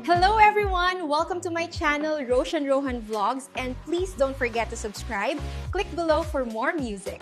Hello everyone! Welcome to my channel, Roshan Rohan Vlogs, and please don't forget to subscribe. Click below for more music.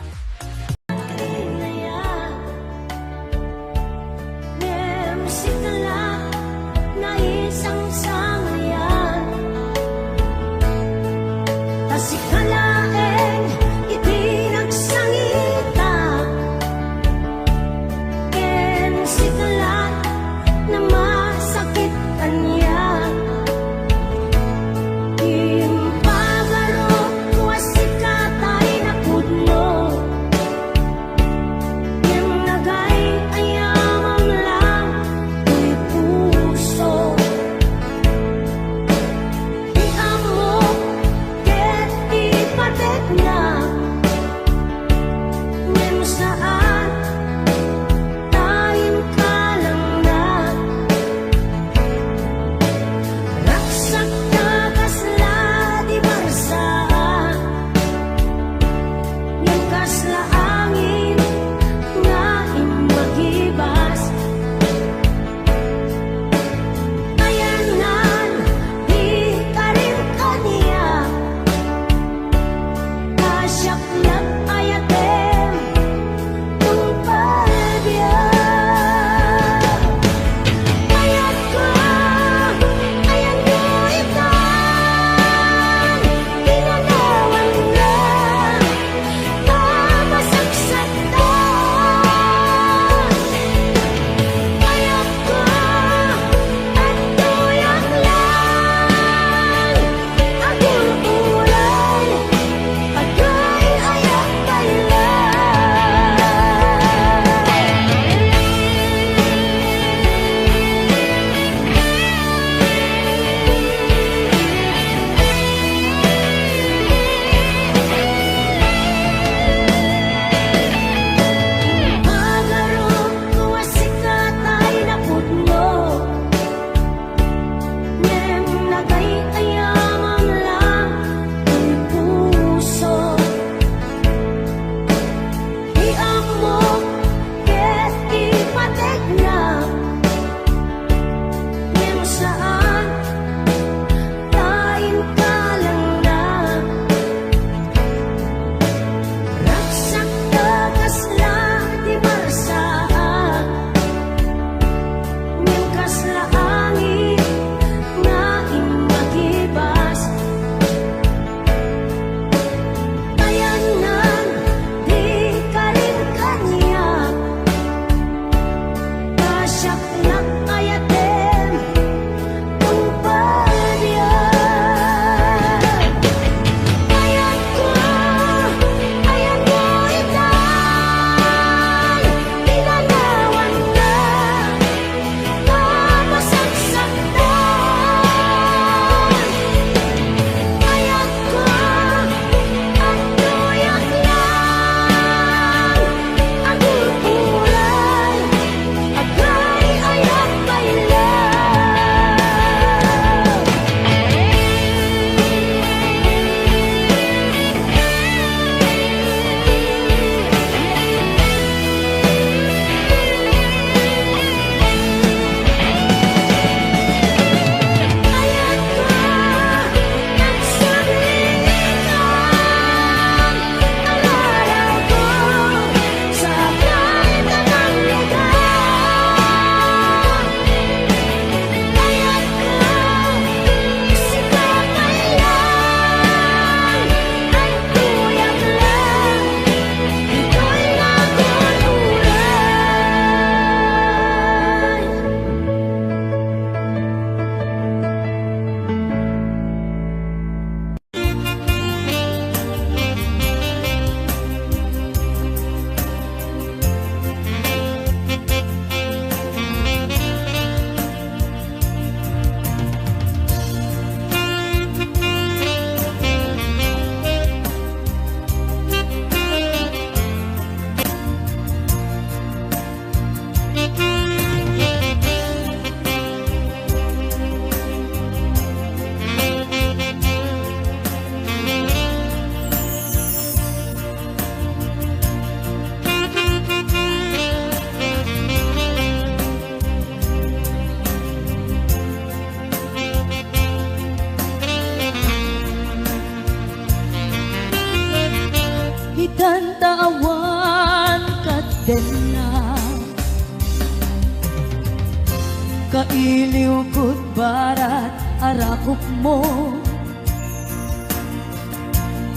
iliw ko't barat arakop mo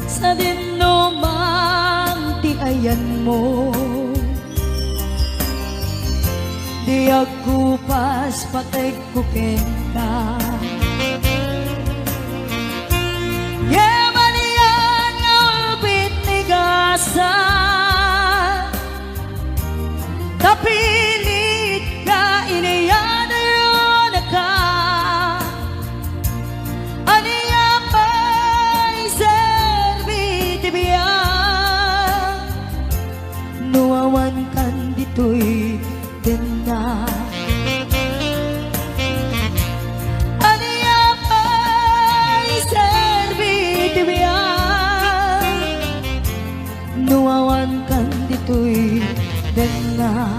sa dinumang ti ayan mo. Di ako pas patay ko kenta yaman yan ulbit ni gasa kapilit ka iniyan ron ka aniya pa'y serbit biya nuawan kan dito'y na aniya pa'y serbit biya nuawan kan dito'y na.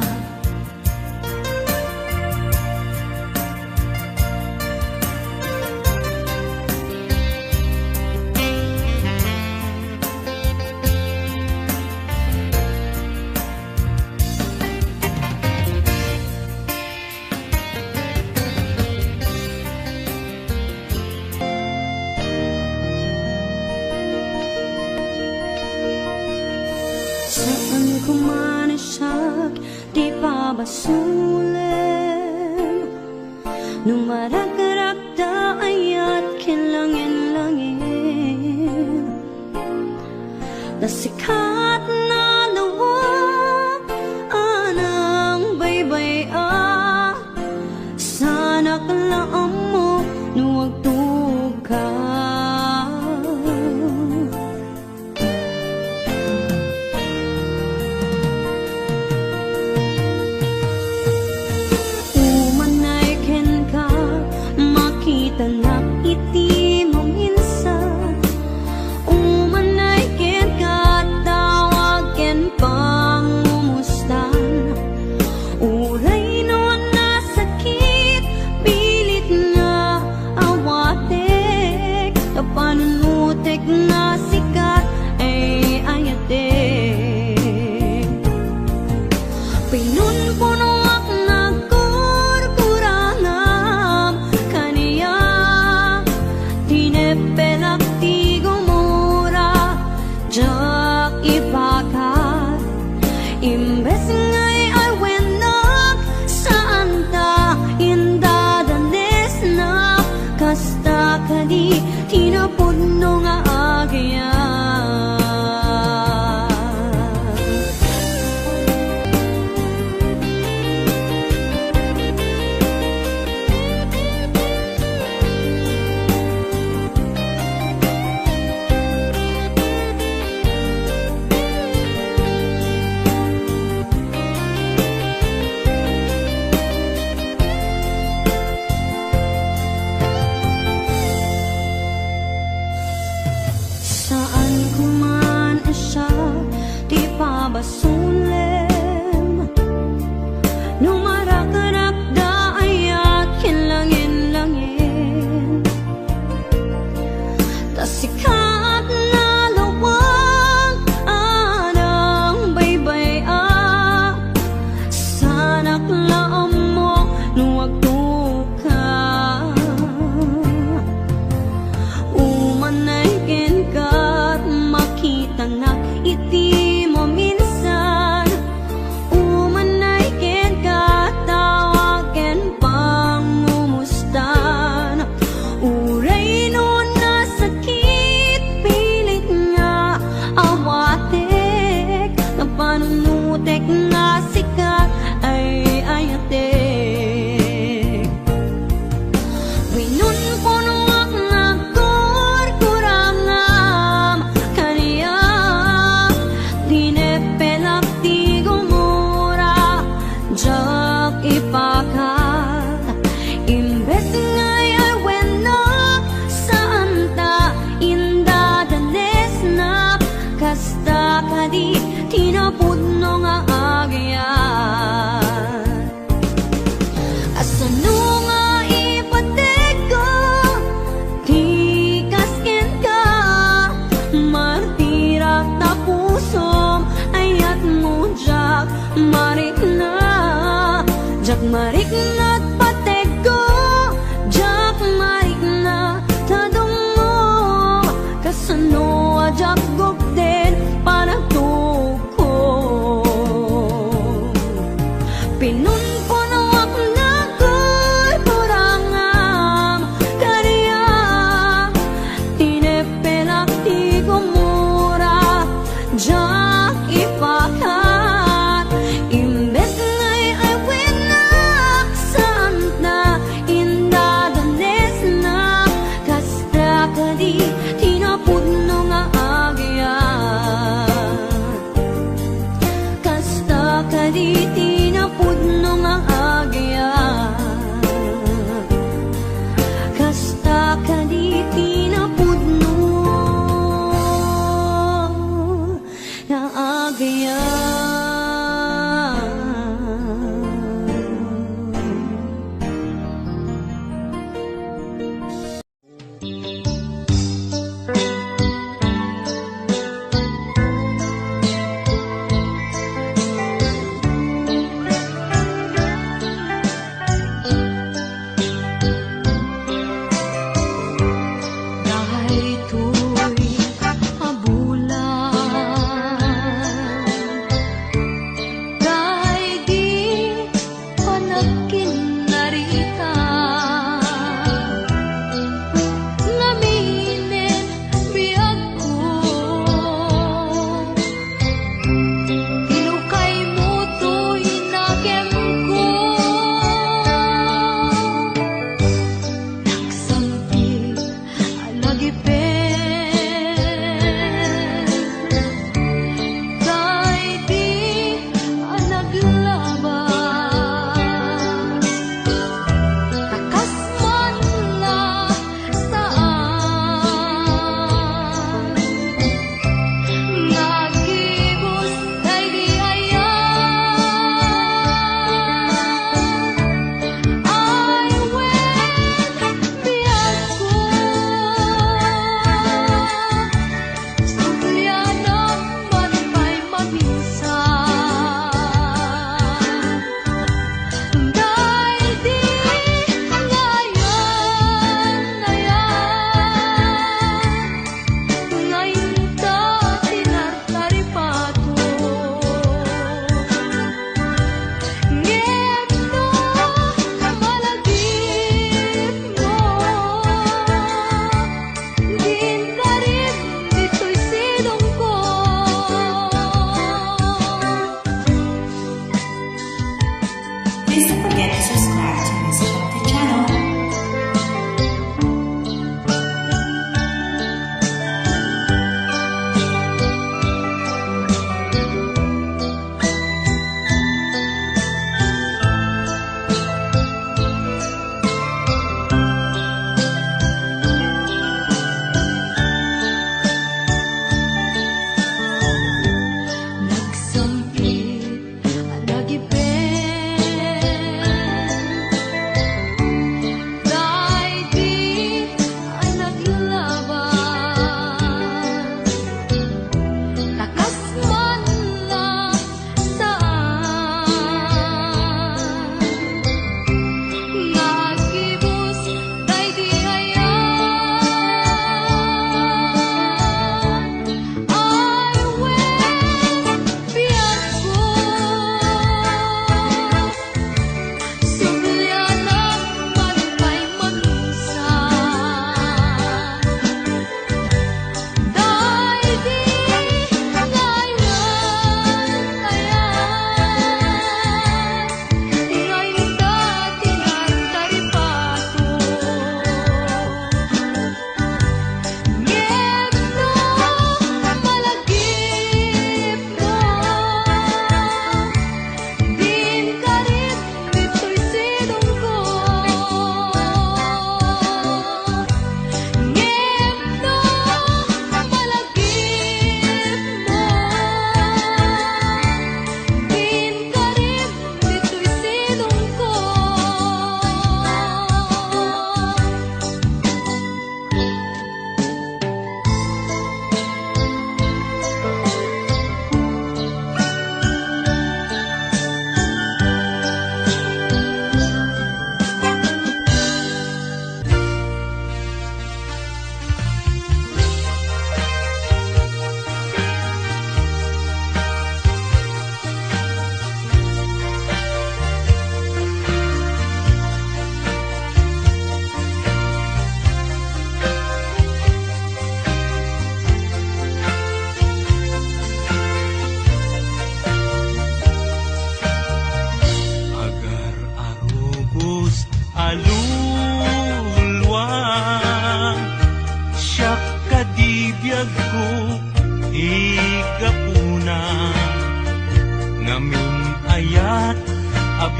Saan ko man siyak, di pa basulim nung maragrakda ayat kinlangin-langin nasikat na lawak anang baybay sana kalaam mo nuwag tuka. Tanak iti mo minsan umanay ken katawagin pang umustan uray no na sakit pilit nga awatek kapanunutek na sikat ay ayatek pinunpuno imbes ngay ay wenak saan ta indadanes na kasta kadi tinapuno nga agyan. Saan ko man siya, di pa basulim nung marakarakda ayat kinlangin-langin tasikat na lawang anang baybay sana klaam mo nuwag tuka umanay ken kat makitanak iti mo minsan umanay ken katawaken pang umustan uray no na sakit pilit nga awatek kapanunutek nga sikat ay ayatek winunpuno ipakat imbes ngay ay wenak saan ta indadanes na kasta kadi tinapuno nga agyan asano nga ipatek ko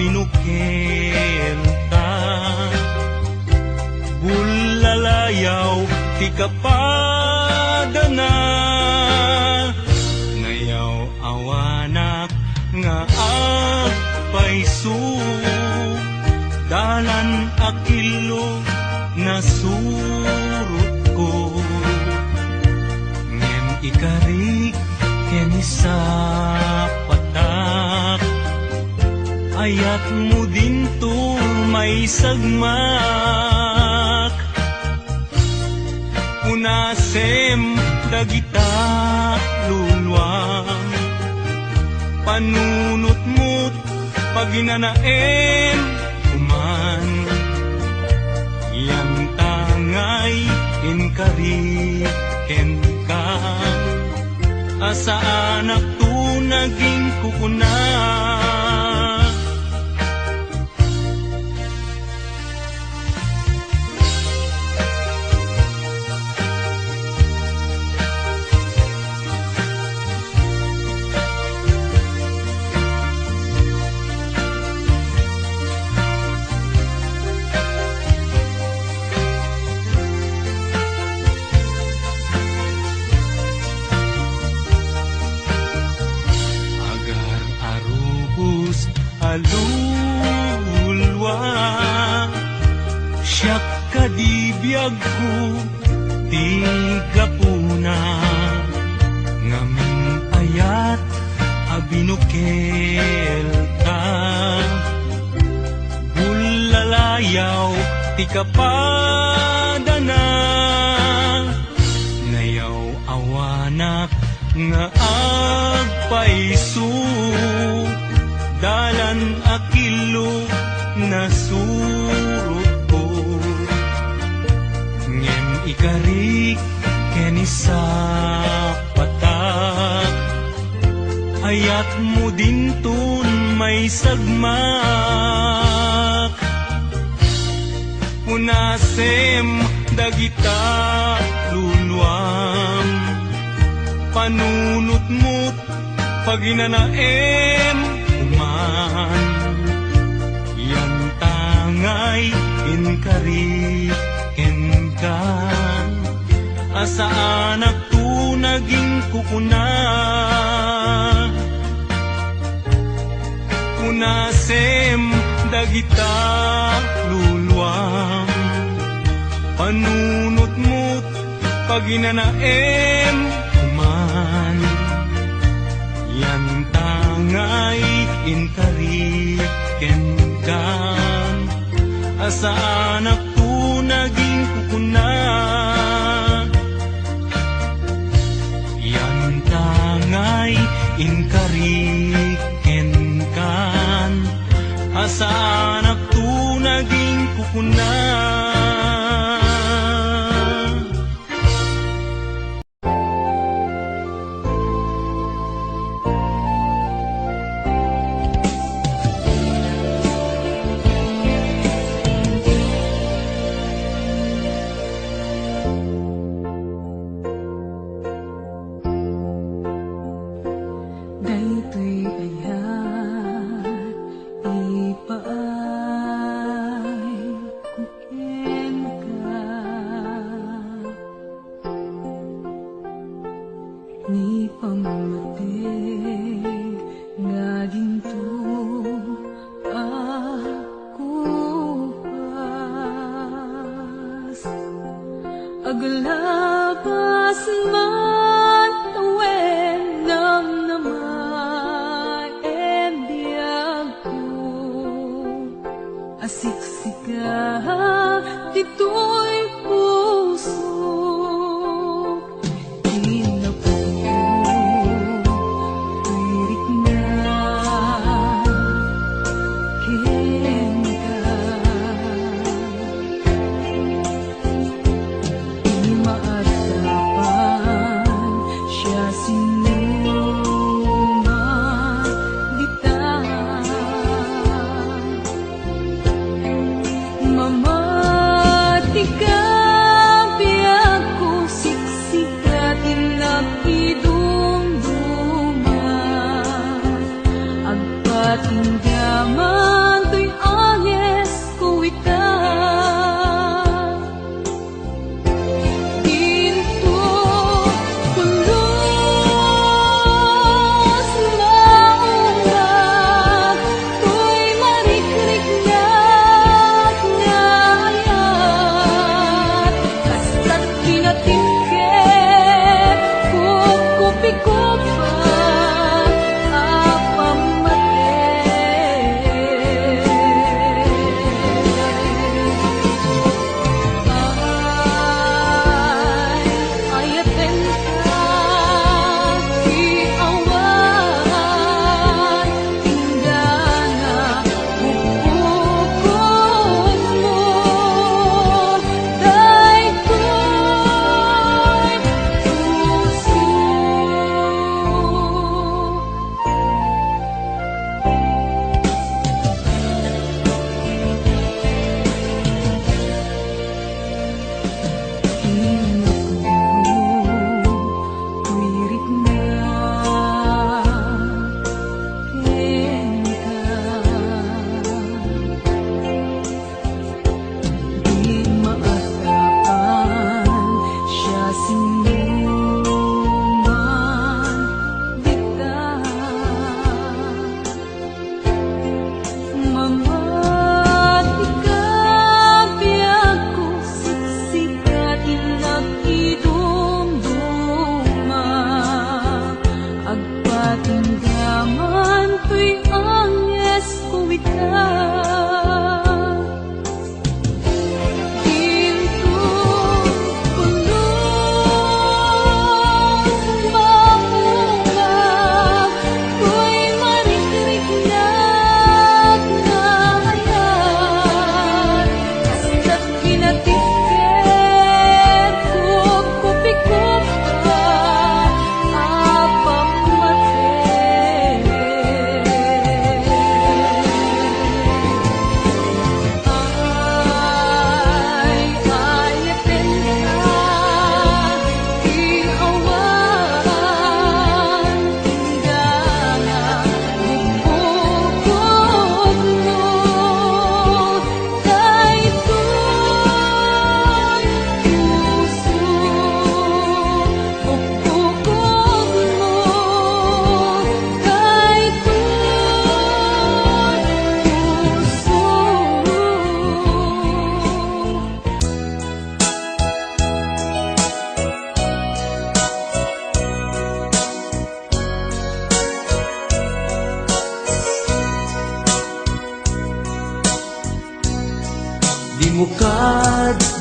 abinukel ka. Bulalayaw ti kapadana, ngayaw awanak nga agpaisu. Dalan akilo na surut ko, ngem ikarik ken sa patak. Ayat mo din to may sagmak, unasem dagita lulwang. Panunot mo't paginanaem kuman, yang tangay inkariken ka. Asa anak tu naging kukuna, alulwa. Siyak kadibiyag ko di gapuna, ngamin ayat abinukel ka. Bulalayaw ti kapadana, ngayaw awanak nga agpaisu. Dalan akilo na surut ko, ngem ikarik ken sa patak. Ayat mo din tun may sagmak, unasem dagita luluam. Panunot mo't paginanaem kuman, yan tangay inkariken ka. Asa anak tu naging kukuna, unasem dagita luluam. Panunot mo't paginanaem kuman, yan tangay inkariken ka. Asa anak tu naging kukuna, yan tangay inkariken ka. Asa anak tu naging kukuna. Daytoy ayat ipaay kuken ka, ni pamamatay nga ginto ako pas. Aglabas man tawen nam namay ebiyag ko, asiksika dito'y puso. Tirik na ken ka, di maarapan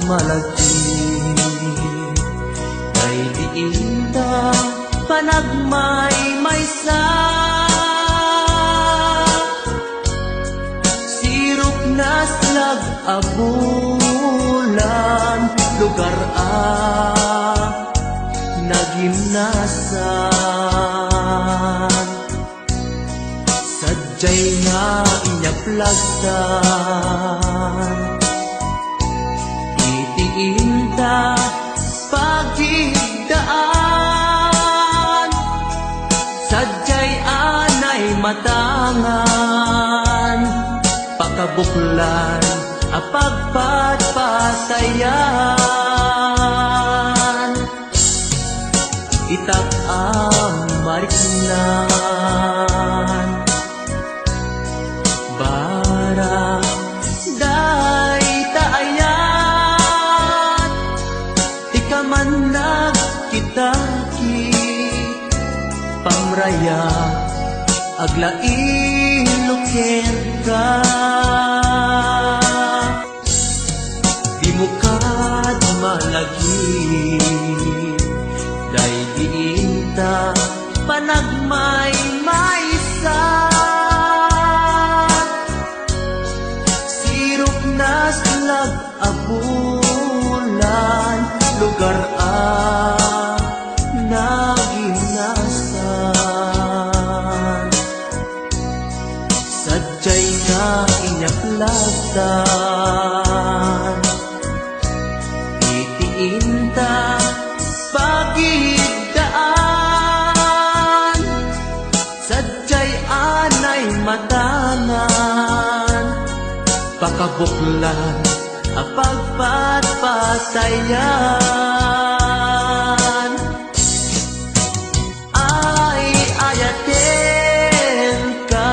malagi kay diin ta panagmay-maysa sirok na slag abulan lugar nagimnasan sadyay nga inyaplagtan itiinta pagigdaan sadyay anay matangan pakabuklan apagpatpatayan itak mariknan bara day taayat ikaman nagkitaki pamraya aglain ka di mukad malagi day diinta panagmay-maysa sirok na slag abulan lugar nagimnasan sadyay nga inyaplagtan itiinta pagigdaan sadyay anay matangan pakabuklan apagpatpatayan ay ayaten ka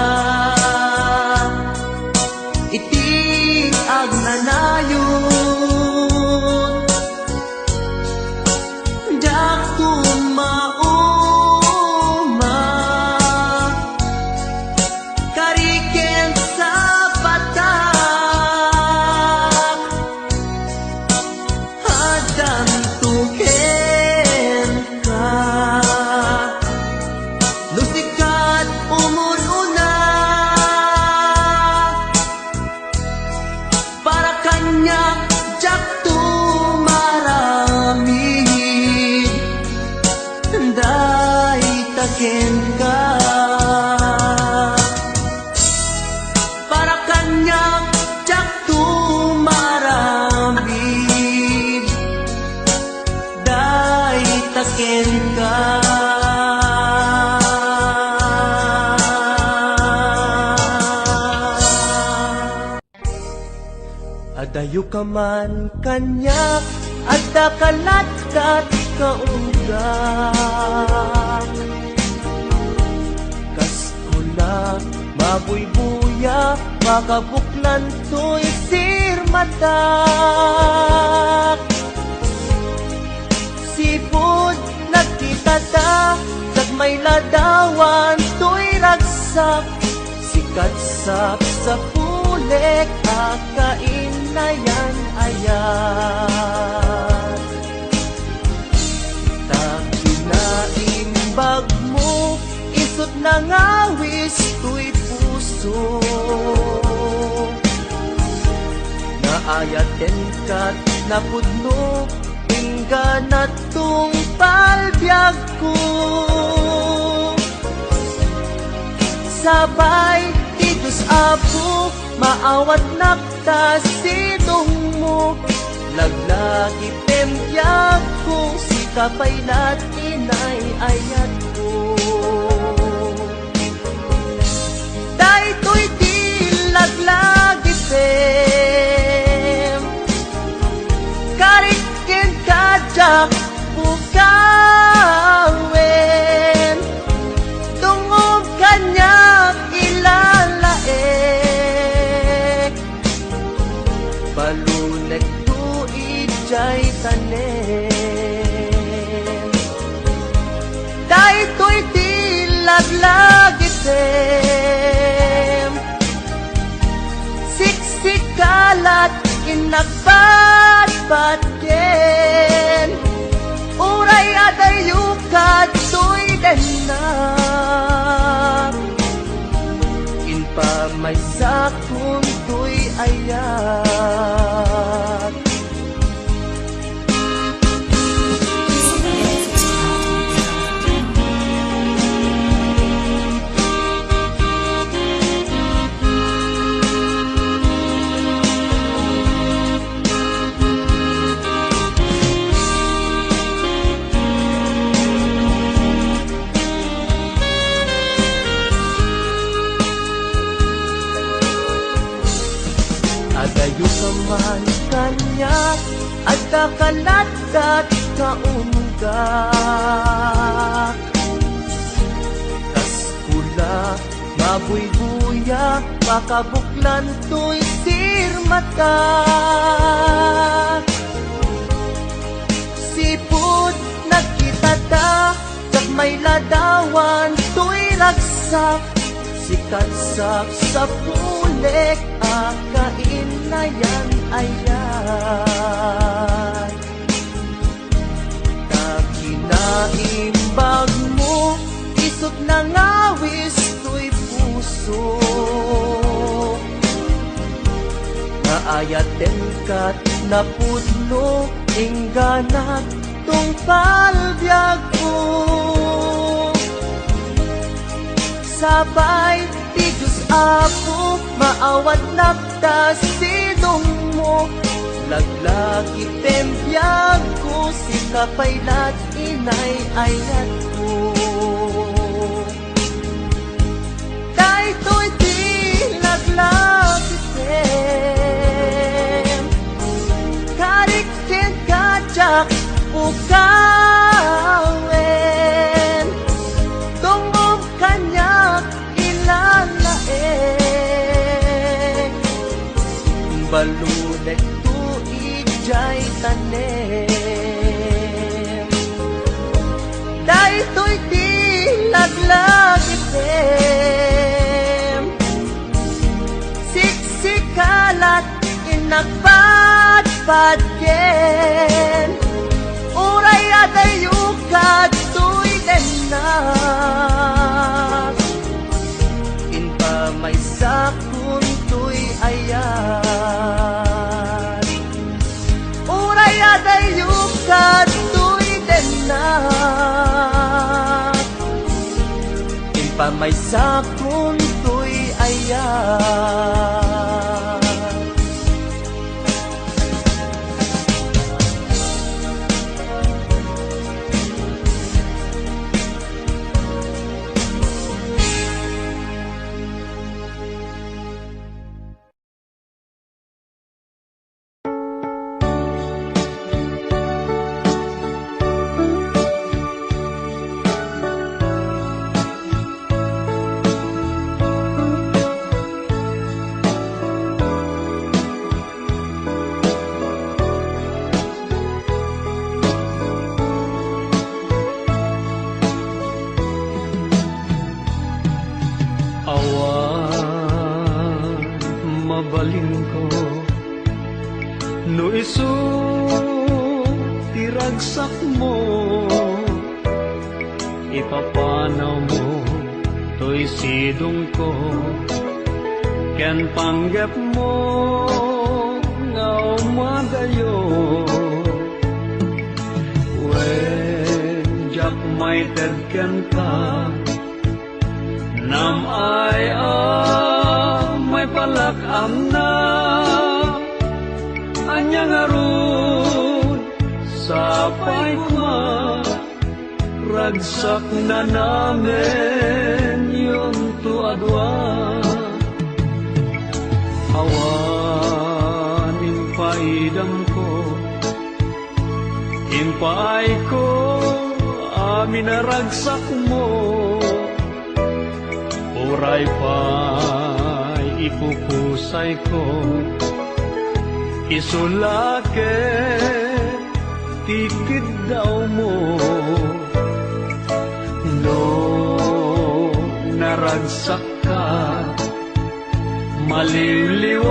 iti agnanayon dakton mauma kariken sa patak hadam tuken ka lusikat umununa para kanya jak tumarami day taken ka para kanyang jak tumarami day taken ka adayo ka man kanya at dakalat-kat kaunggak kaskula mabuybuya makabuklan to'y sirmatak sipod nagkitata may ladawan to'y ragsak sikatsap sa pulek akain na yan ayan takinainbag mo isot na ngawis to'y puso naayaten kat napudno ingga na tong palbyag ko sabay tidos apo maawat nakta sidong mo laglagi pempyag ko si kapaylat inay ayat ko daytoy di laglagi pem karikin kajak bukawen tungog kanyak ilalaek balunek tuig jay tanen daytoy di laglagi tem siksikalat inagbat patken uray adayo katoy denak inpa may sakon to'y ayat. Adayo ka man kanya at kakalagat kaunggak kas pula mabuybuya makabuklan to'y sirmata sipud nagkitata kag may ladawan to'y ragsak sikatsak sa pulek akain na yan ayan takinaimbag mo isot na ngawis to'y puso naayaten kat na pudno ingganat tong palbyag ko sabay ti Diyos Apo maawat nakta sidong mo laglagi tembiyag ko si kapaylat inay ayat ko daytoy di laglagi tem karikin kajak ukawen tungom kanyak ilalaeng balunek tuig jay tanem daytoy di laglagi tem siksikalat inagpadpadken uray adayo katoy denak inpa may sakon to'y ayan uray adayo katoy denak inpa may sakon to'y ayan. mabalin ko no isu tiragsak mo ipapanaw mo to'y sidong ko ken panggap mo nga umadayo when jak may tedken ka nam ay may palakam na anyang arun sapay kuma ragsak na namin yung tuadwa awanin paidam ko impay ko amin na ragsak mo uray pa'y ipupusay ko isulake tikid daw mo no naragsak ka maliliwan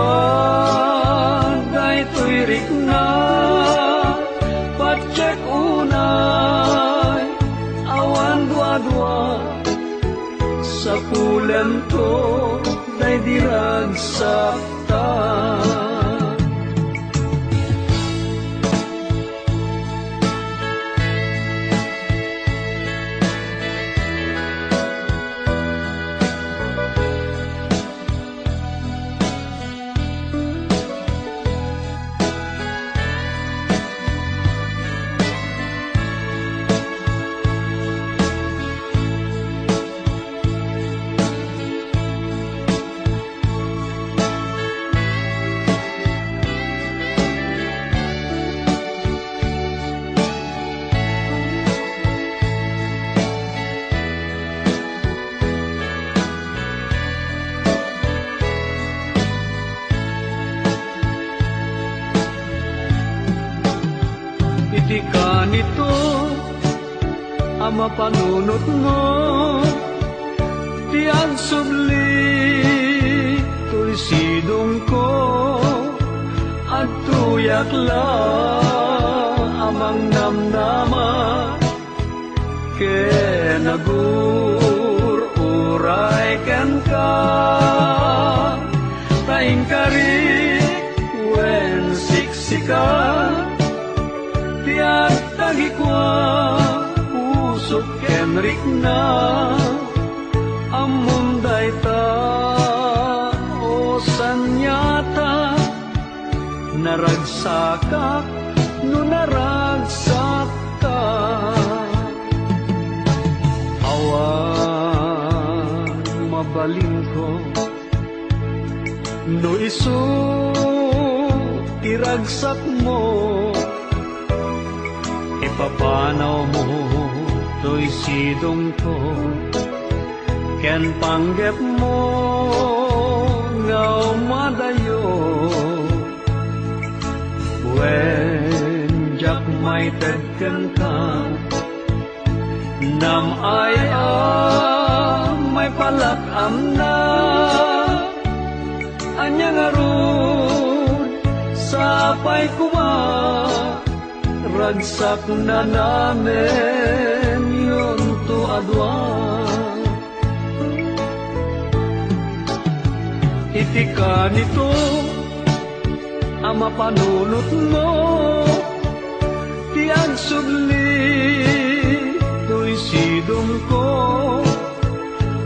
daytoy rikna sa pulan to day diragsak ta. Iti ka nito ang mapanunot mo, ti agsubli to'y sidong ko, at tuyak la amang namnama, ke nagur-uray ken ka, taing kari wen siksika, tiyak tagi kwa usok kenrik na amunday ta o sanyata naragsakak no naragsak ka awan mabalin ko no isu iragsak mo ipapanaw mo to'y sidong ko ken panggep mo ngaw madayo wen jak may tedken ka nam ay may palakam na anyang arun sapay kuma ragsak na namin yun to adwa. Iti ka nito ang mapanunot mo, ti agsubli to'y sidong ko,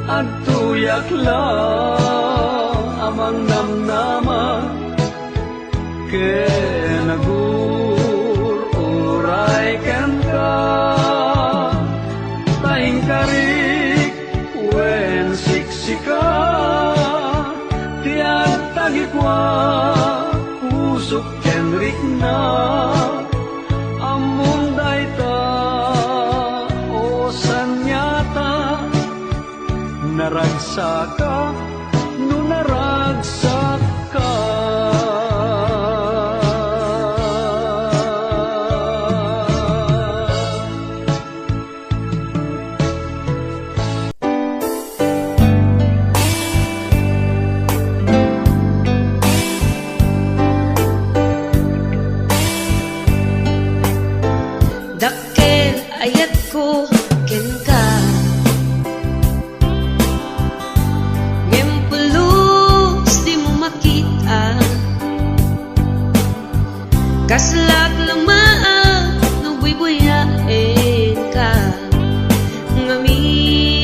at tuyak la amang namnama, ke nagur-uray ken ka, taing karik wen siksika, tiyak tagi kwa usok kenrik na amunday ta o sanyata naragsaka no naragsak ka. Dakkel ayat ko ken ka ngempulus di mo makita kaslag lamaan no buy-buyain ka ngamin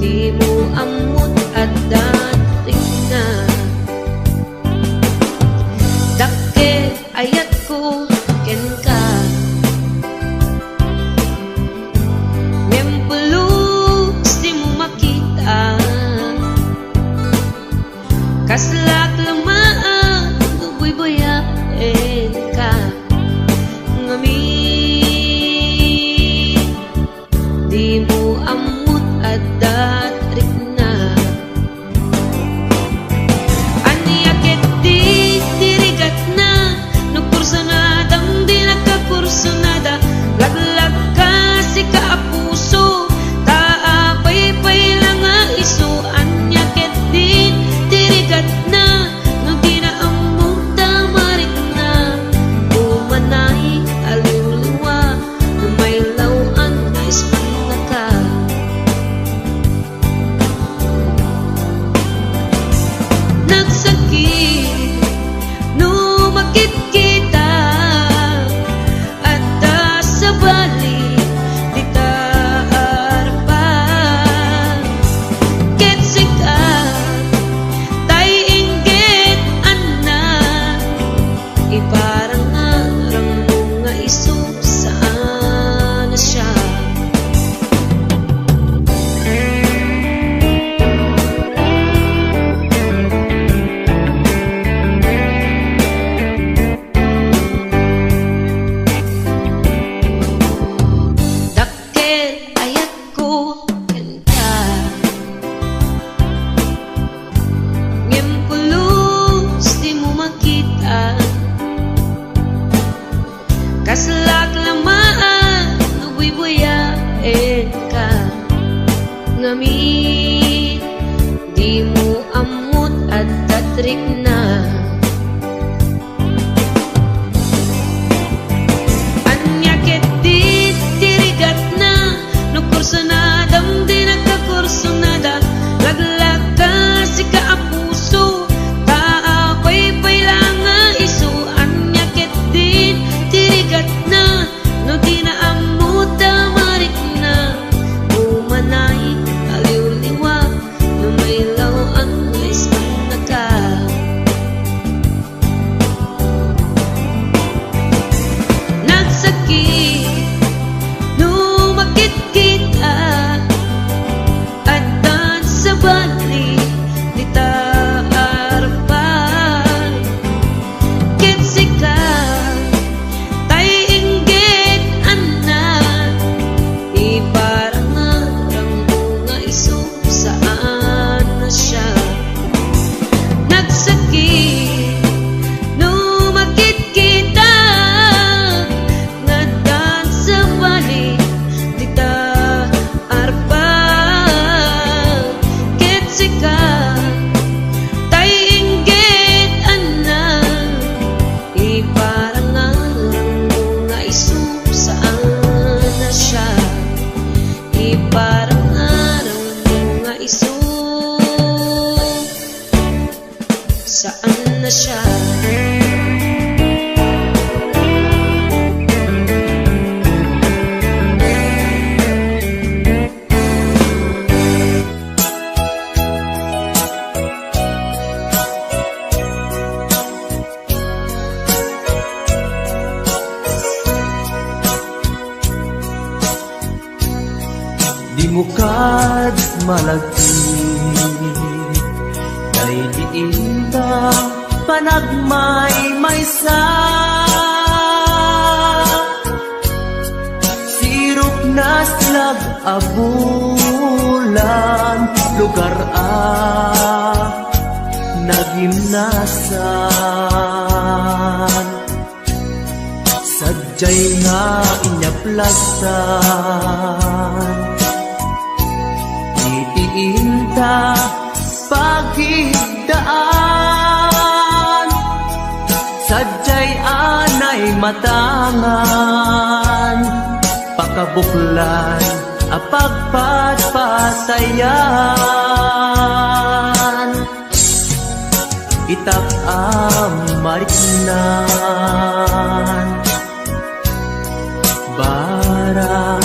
di mo amot at dating na dakkel ayat ko ken ka ngempulus di mo makita kaslak lamaan no buy-buyain ka ngamin di mo amot at datrik na aniya ket di dirigat na nagpursa na dang di iso saan na siya. Dakkel ayat ko kanta ngem kulus di mo makita kaslak lamaan nagbubuyain ka ngami di mo amot at tatrik na anyakit di tirigat na kurso na damdi nagkakurso nada laglag ka si kaapuso taakoy pailanga iso anyakit din tirigat na no di na amuta marik na umanay aliw-liwa no may lawang isang naka nagsakit numakit kita at dan sa bali di taarpan kitsika tay inggit anak iparangarang bunga iso saan na siya nagsakit numakit kita nga dan sa bali di taarpan kitsika tay inggit anak iparangarang bunga iso saan na siya iparangarang bunga iso saan na siya. Di mo kad malagti kay diinta panagmay sa sirop na slag abulan lugar nagimnasan sadyay nga inyaplasan itiinta pagigdaan sadyay anay matangan pakabuklan apagpatpatayan itak mariknan barang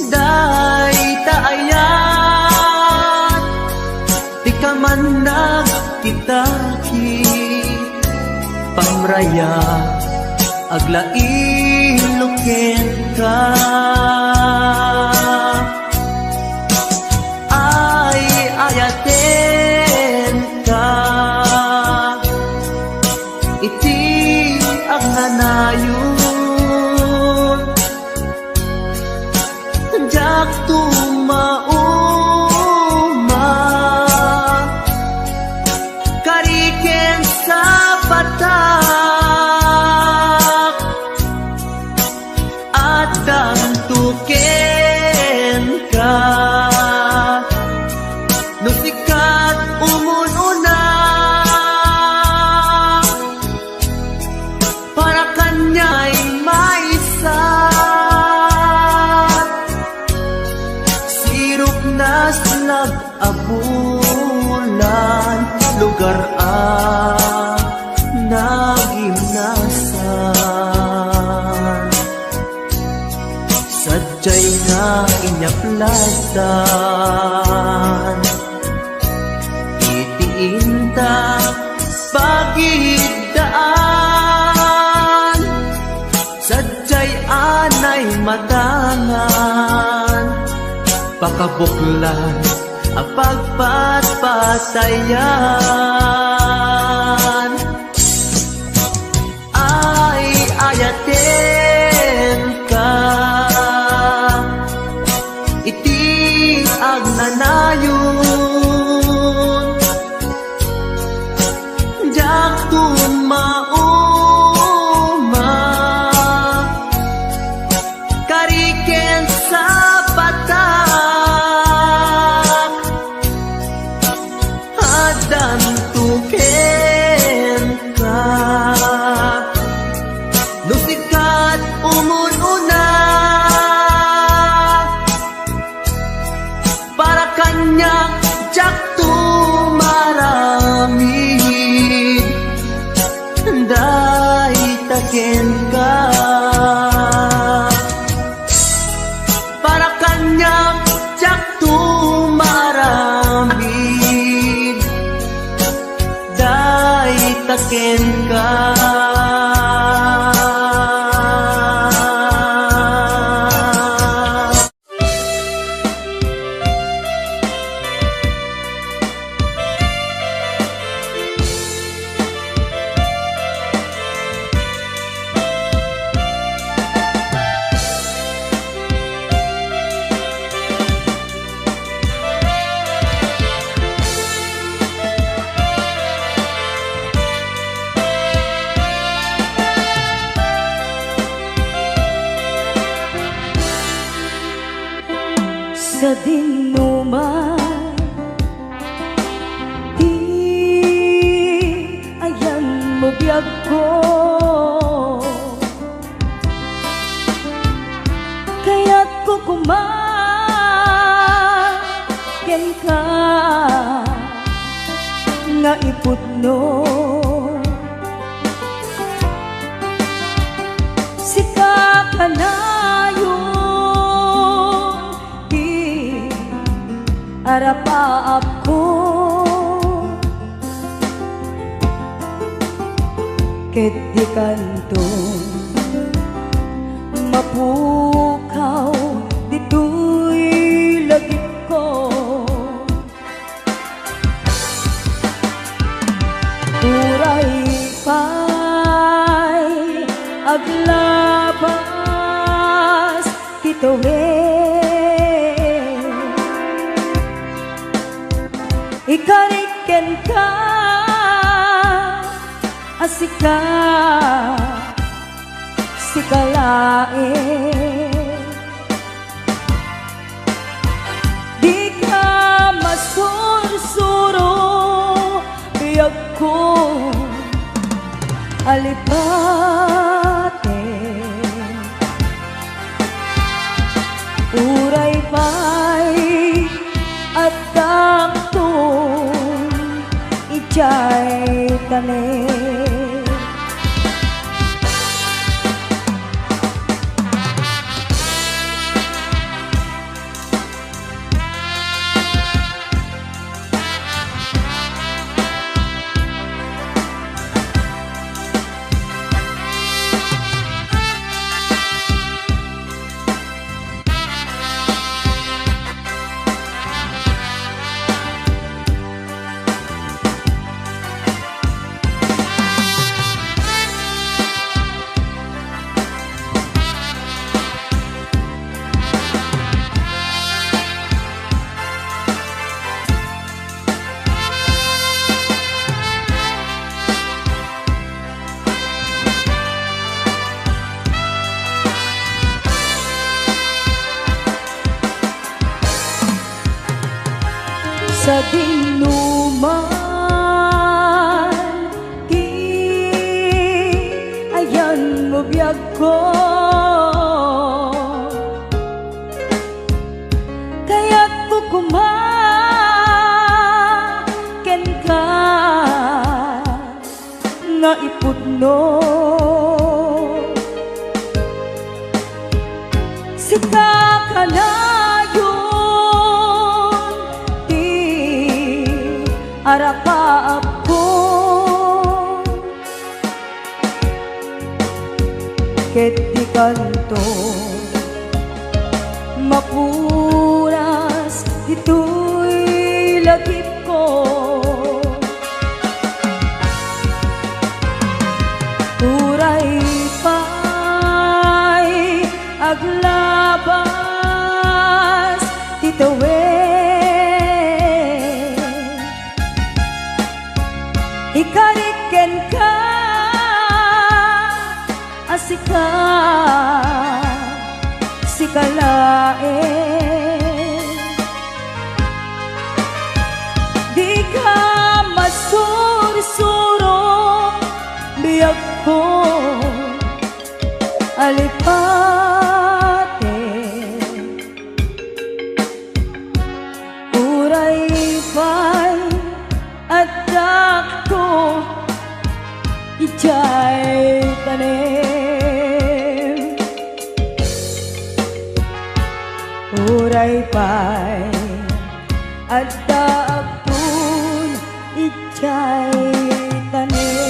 day taayat di ka man nagkitaki pamraya aglain ka ay ayaten ka iti ang hanayon jak tumauma kariken sa batak at tuken ka nusikat umununa para kanya'y maisat sirop na slag abulan lugar nagimnasan sadyay nga inyaplasan itiinta pagidaan sadyay matangan pakabuklan ang pagpatpatayan ay ayaten ka iti agnanayon jak tumauma kariken sa patak adan tuken ka nusikat umun-una para kanya jak tumaramid day taken ka para kanya jak tumaramid day taken ka. Sa dinuman di ayan mo biyag ko kaya't ko kumaken ka nga iputno sika ka na arapaap ko ket di kanto mapukaw dito'y lagip ko uray pa'y aglabas kitowe ikariken ka asika sikalae di ka masursuro biyag ko alipate uray pa'y at daktong ijay tane sa dinuman di ayan mo biyag ko kaya't ko kumaken ka nga iputno sika ka na arapaap ko ket di kanto mapunas ito'y lagip ko. Uray pa'y aglabas titawin, ikariken ka asika sikalain, di ka masursuro biyag ko alipate. Uray pa'y adak ko ijay tanim, uray pa'y adak pun ijay tanim.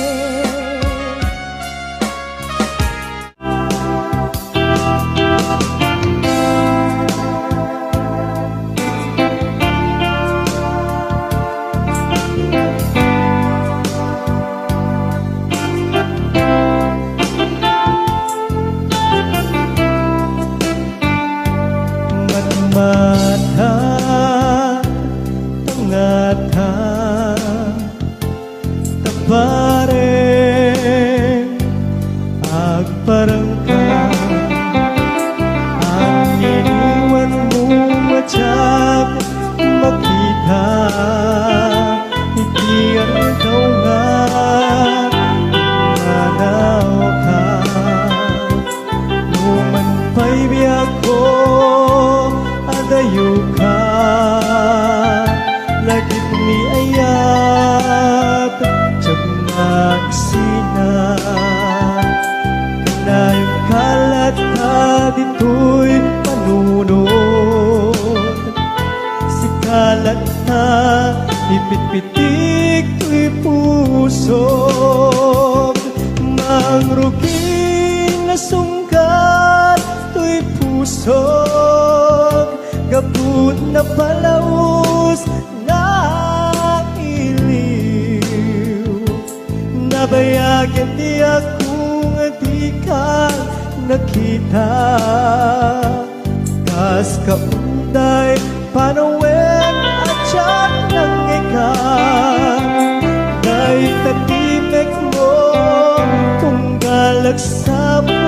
Mata tangata tapare agparangka ang iniwan mo matyak makita ikiyan daw nga nanaw ka numan pa'y biyak ko adayo ka lagip ni ayat tiyag magsina kanayong kalat ka dito'y panunod si kalat na ipitpitik to'y puso mangruging na sungkat to'y puso gabut na palaus na iliw nabayagan di akong di ka nakita kas kaunday panawen at siyak ng ikan dahil tatimek mo kung galagsama.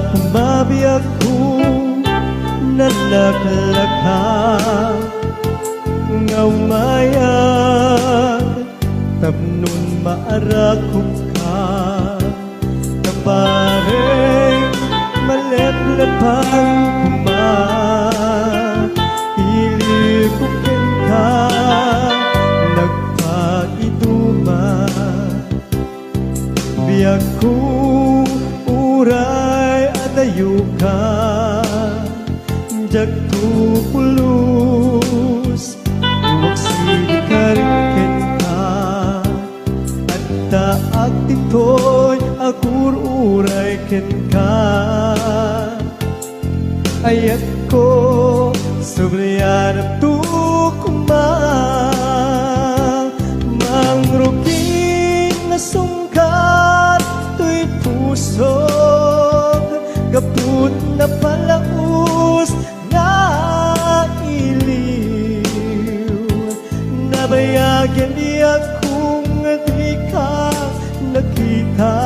Kumabiyak ko nalaklaka ngaw mayag tapnon maarakop ka kapareng maleplepang kuma ilikukin ka nagpaiduma biyak ko uray adayo ka jagto pulus wagsilikarken ka at taag dito'y agur uray ken ka ayat ko sobriyanap tukuma mangruging na sungkat to'y puso kaput na palaus na iliw nabayagan di akong di ka nakita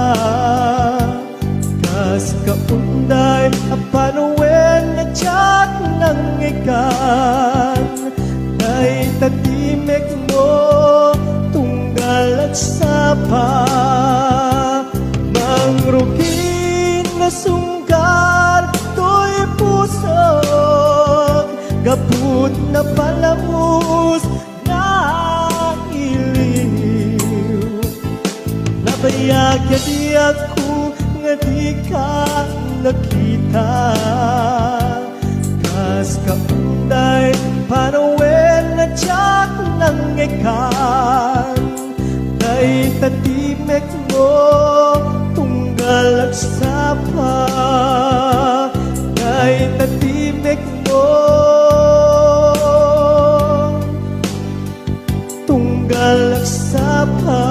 kas kaunday apanawen na tiyak ng ikan dahil tatimek mo tunggal at sapa mangruging na sungkat to'y pusog kaput gabus na iliw. Nabayag ya di ako nga di ka nakita. Kas kaunday panawen na tiyak ng ikan. Day tatimek mo tunggal agsapa. Day tatimek mo tunggal agsapa.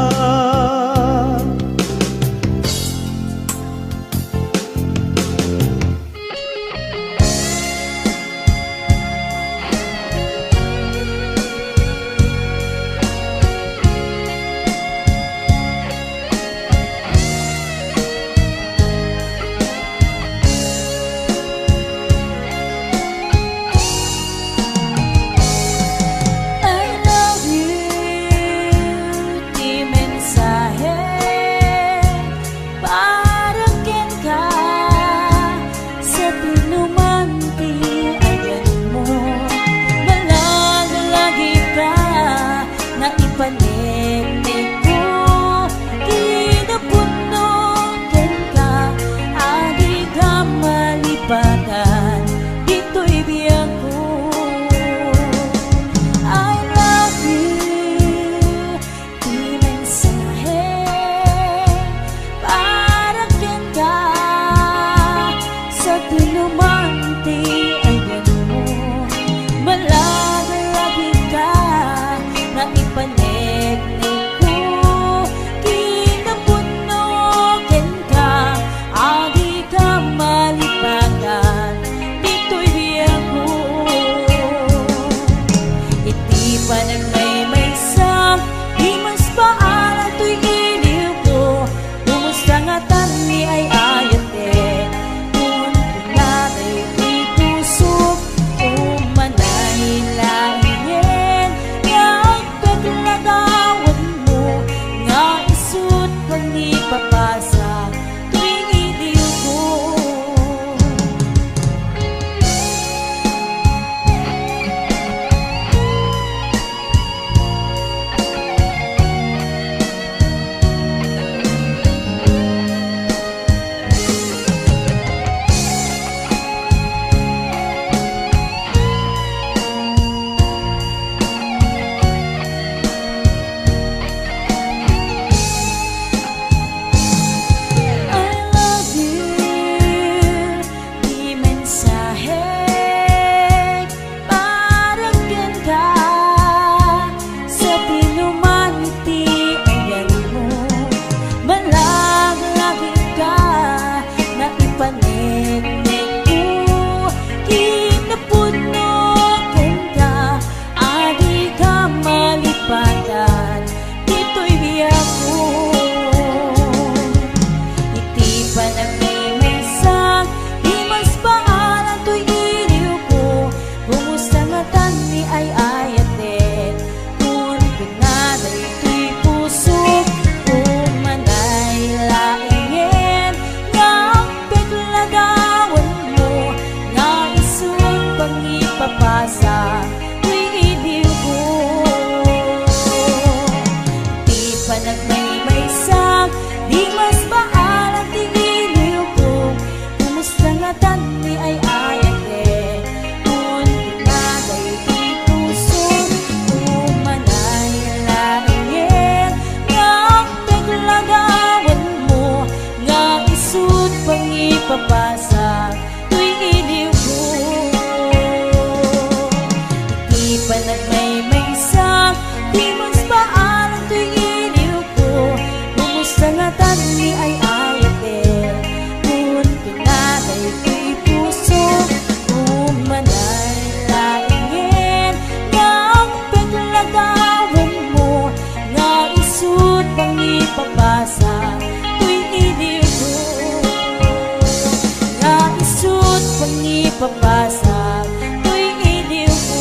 Papasa tuwing iliw ko.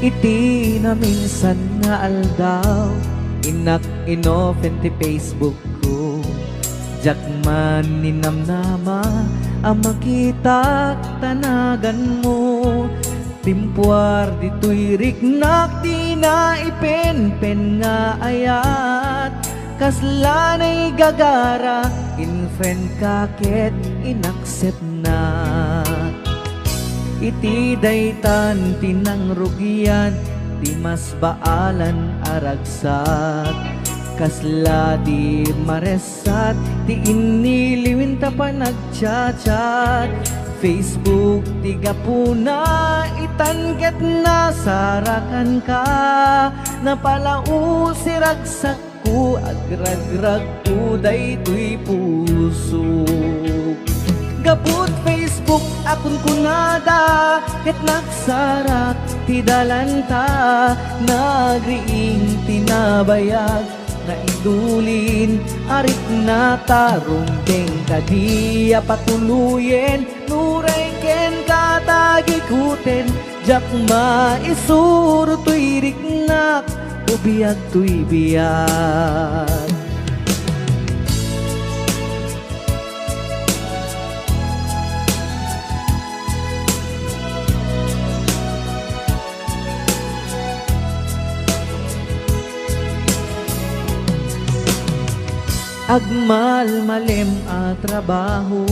iti na minsan nga aldaw, inak inofen ti Facebook ko. Jak man ninamnama, ang makita tanagan mo. Timpuar dito'y riknak, di na ipen-pen nga ayat. Kaslanay gagara, in-friend kaket, inaccept na. Iti daytan tinang rugian, di mas baalan aragsat. Kasla di maresat, di iniliwin ta pa nagchat-chat. Facebook tiga puna, itanget na sarakan ka. Napalau si ragsak ko, agrag-rag ko daytoy puso. Gaput Facebook akon kunada, ket nagsarak ti dalanta. Nagriing tinabayag, naidulin arit na tarumbeng kadiya patuluyen. Nuray ken katagikuten, jak maisuro to'y riknak, ubiyag to'y biyag. Agmal malem a trabaho,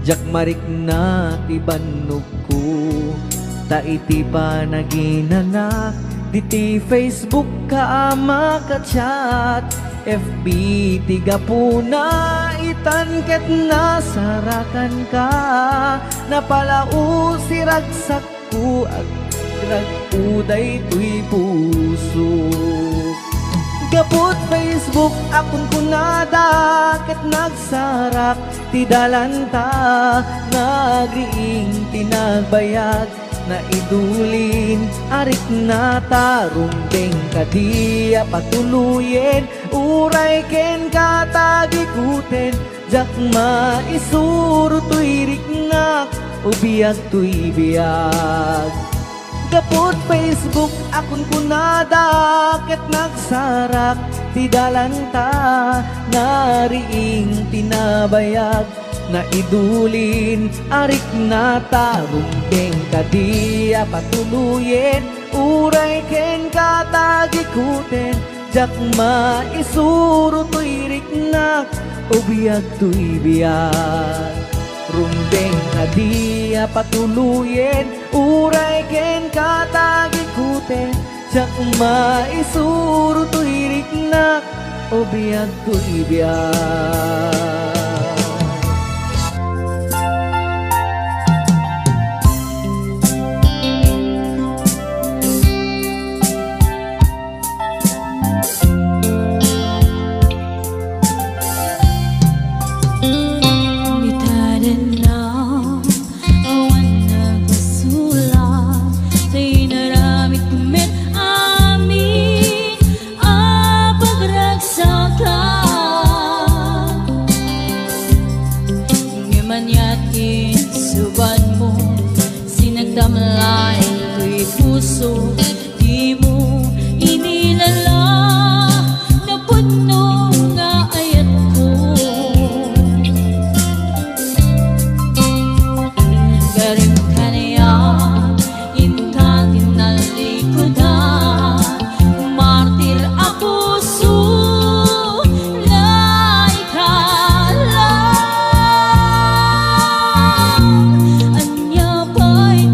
jak marik na ti bannog ko. Ta iti pa naginanak, diti Facebook ka makachat. FB tiga puna, itanket na sarakan ka. Napalau si ragsak ko, agrag uday to'y puso. Gapot Facebook akon kunada, ket nagsarak ti dalanta. Nagriing tinagbayag, naidulin arit na tarumbeng kadiya patuluyen. Uray ken katagikuten, jak maisuro to'y riknak, ubiyag to'y biyag. Gapot Facebook akon kunada, ket nagsarak ti dalanta. Nariing tinabayag, naidulin arik na tarumbeng kadiya patuluyen. Uray ken katagikuten, jak maisuro to'y riknak, ubiyag to'y biyag. Rumbeng kadiya patuluyen, uray ken katagikuten, jak maisuro to'y riknak, ubiyag to'y biyag. Damlay ko'y puso, di mo inilala na puno nga ayat ko. Garing ka niya, inta tinalikodan, martir ako puso na ikala. Anya pa'y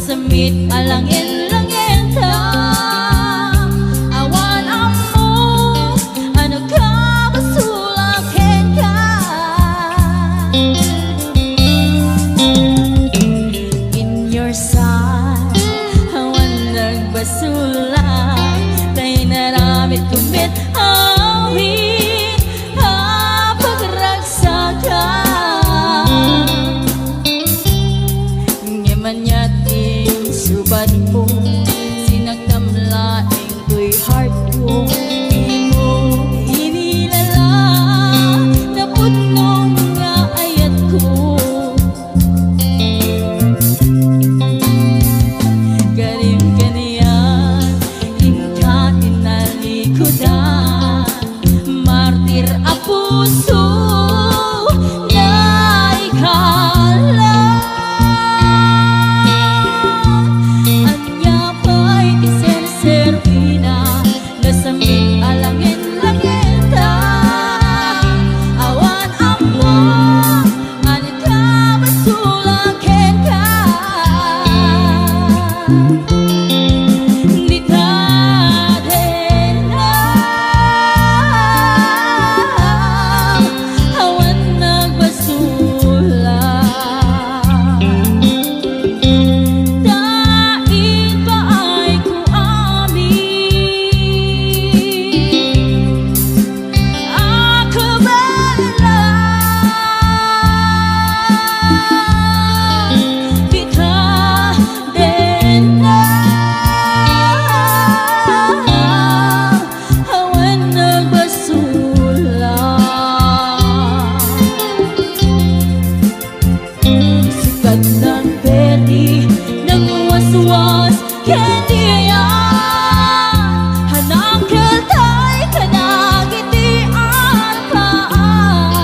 samit alangin-langin ta, awan amo ano ka basulakin ka. In your side awan nagbasulak, tayo naramit kumit awit pagragsakan. Nyaman subad mo, sinagdamlaing ko'y heart ko. Di mo inilala na punong nga ayat ko. melody ng waswas kaniya hanang keltay kanagitian paan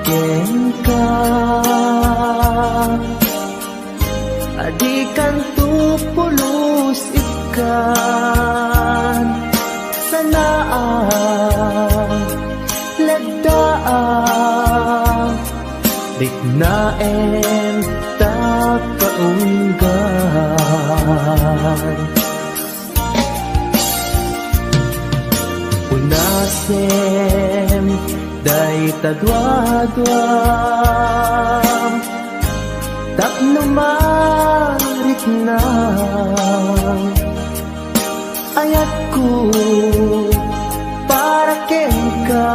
ken ka adikan tu pulos ikan sanaan lagdaan dignaen ta kaunggan unasem day tadwadwam tapno marit na ayat ko para ken ka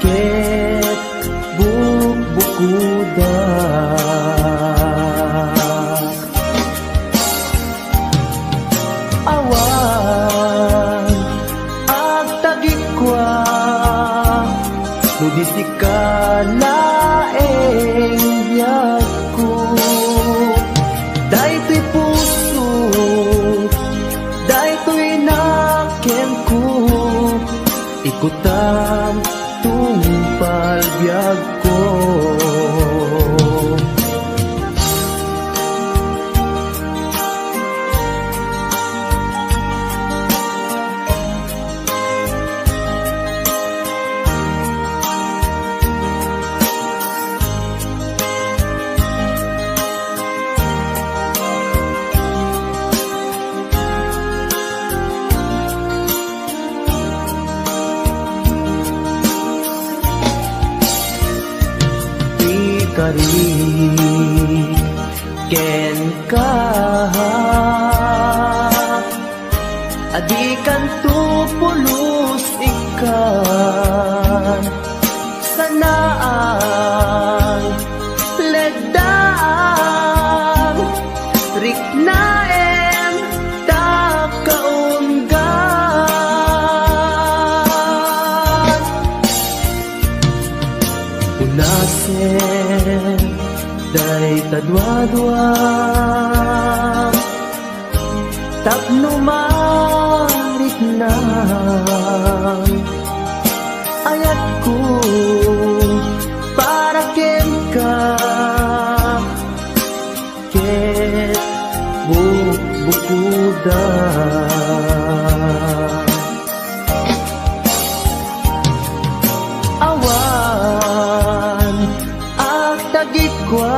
ket bukuda awan ag tagikwa mudisi ka laeng biyag ko daytoy puso daytoy nakem ko ikutan tungpal biyag ko kari ken ka adikan tu pulos ikan sanaan ledaan riknaen ta kaunggan unasen day tadwadwa tapno marit na ayat ko para ken ka ket bukuda awan ag tagikwa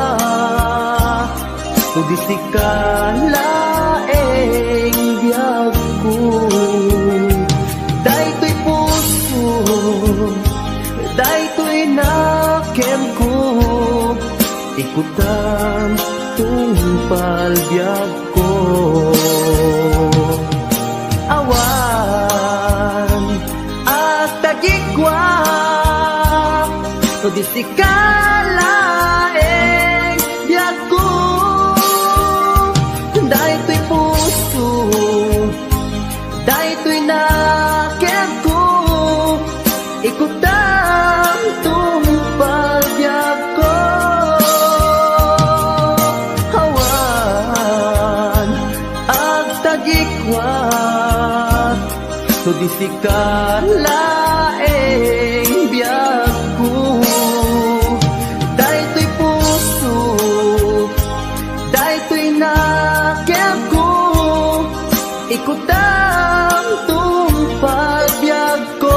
tudisi ka laeng biyag ko daytoy puso daytoy nakem ko ikutan tungpal biyag ko awan at tagikwa tudisi ka laeng biyag ko daytoy puso daytoy nakem ko ikutan tungpal biyag ko awan ag tagikwa tudisi ka laeng biyag ko daytoy puso daytoy nakem ko ikutan tungpal biyag ko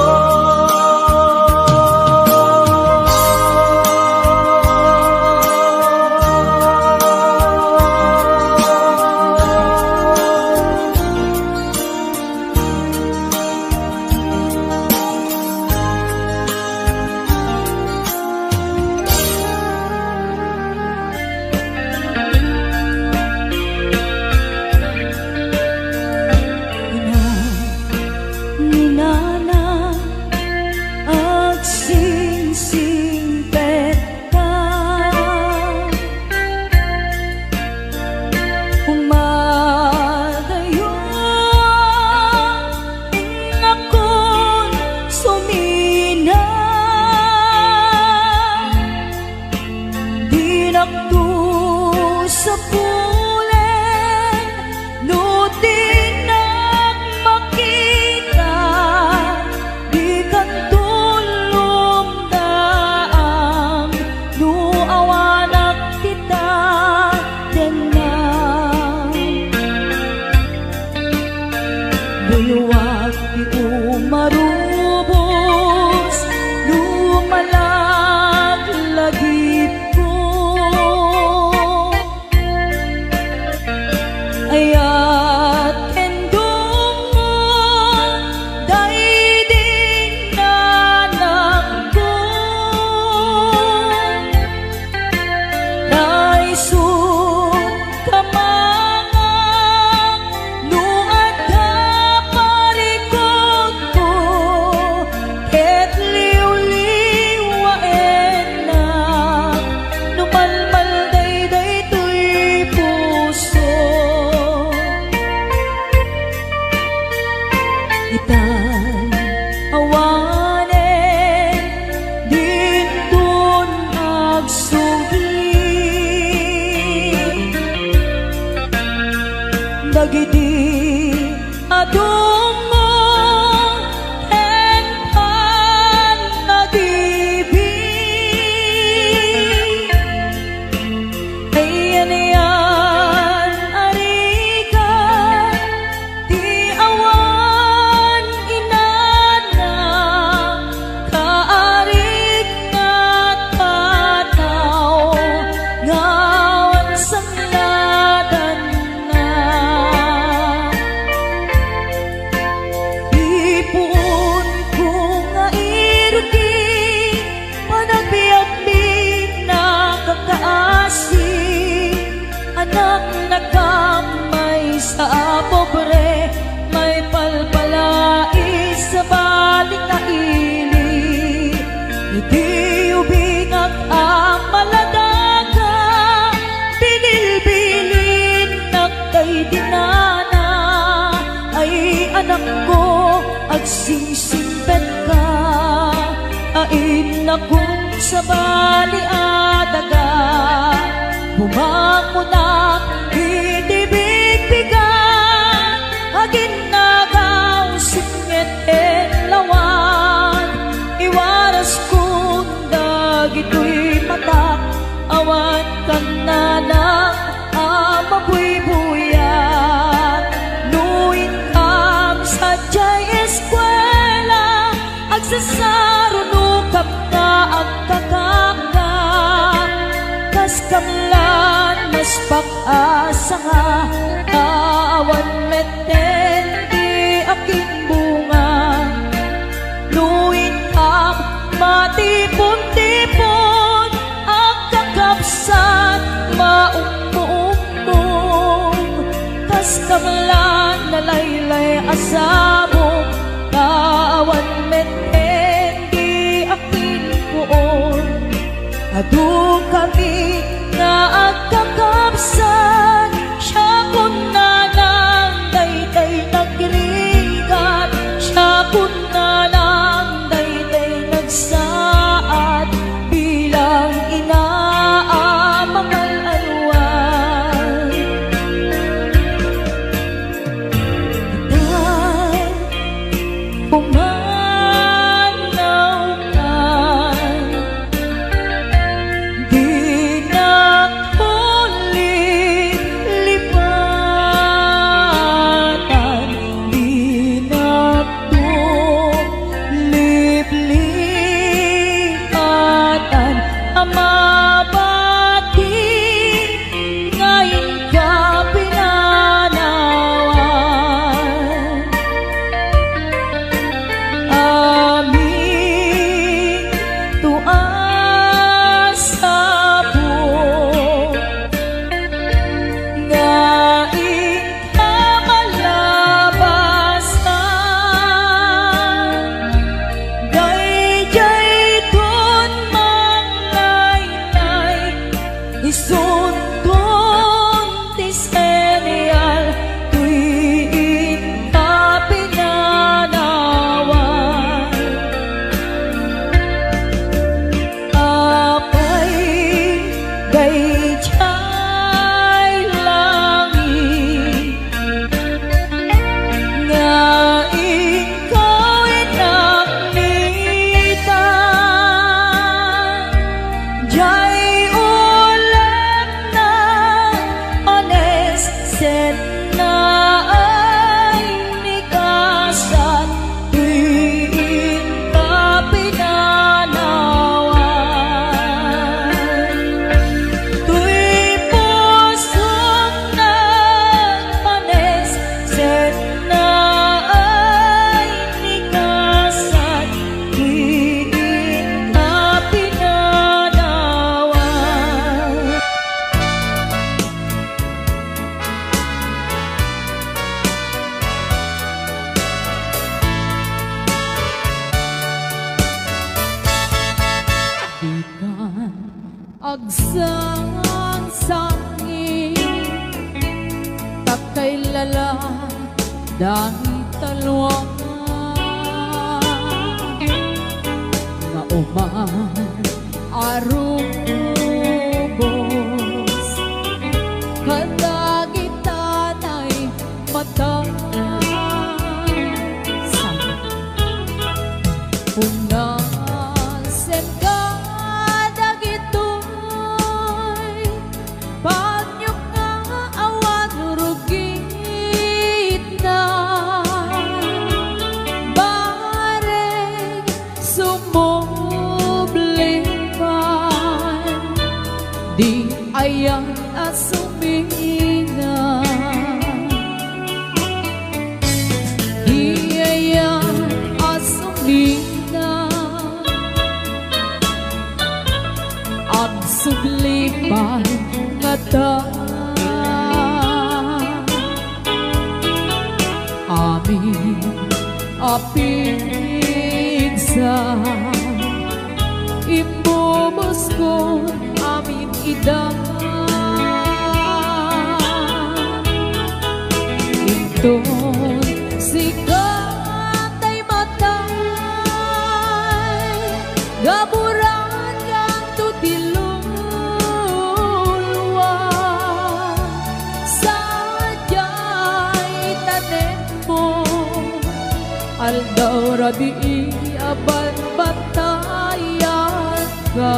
Iti ubingag ang maladaga, binilbilin nagkay dinana. Ay anak ko, agsingsimpet ka, ain akong sa baliadaga. Bumako na itibigbigan, agin nagaw singit en lawan. Iwaras kong dagito'y mata, awan kan na lang amabuybuyan. Nuin kam sa jay eskwela, agsasarunukap na ang kakanggan. Kas kamlan mas pag-asa nga, awan meten di aking bunga. Luin ang matipon-tipon, ang kakapsan maumbo-umbong. Kas kamlan na laylay asabong, awan meten di aking puon. Adu kami nga agkakapsan, siya kun na lang dayday nagrigat, siya kun na lang dayday nagsaad, bilang inaamangal alwan. Itay pumanaw ka, di nakulit-lipatan, di nakulip-lipatan. Amabati ngayon ka pinanawan. Aming tuas sa buong, ngaing kamalabasan. Dayjay dun manglaylay, isuntun ti senyal, tuwin ka pinanawan. Apay dayjay langit, nga ikaw inaknitan. Jay ulit na ones set na ay nikasan, tuwin ka pinanawan. Tuy pusong nagpanes, set na ay nikasan, tuwin ka pinanawan. Ikan agsang-sangi, takay lala dahil talwang nga uman arubos, kadagitanay mata sa unasen ka dagitoy, pagnyok nga awan rugit na. Bare sumublipan, di ayan asumina. Di ayan asumina, ang sublipan nga ta. Amin apigsa, Imubos ko amin idang Inton sikat ay matay Gaburan kang tutilulwa Sadya'y tanim mo Aldaw rabi aban batayan ka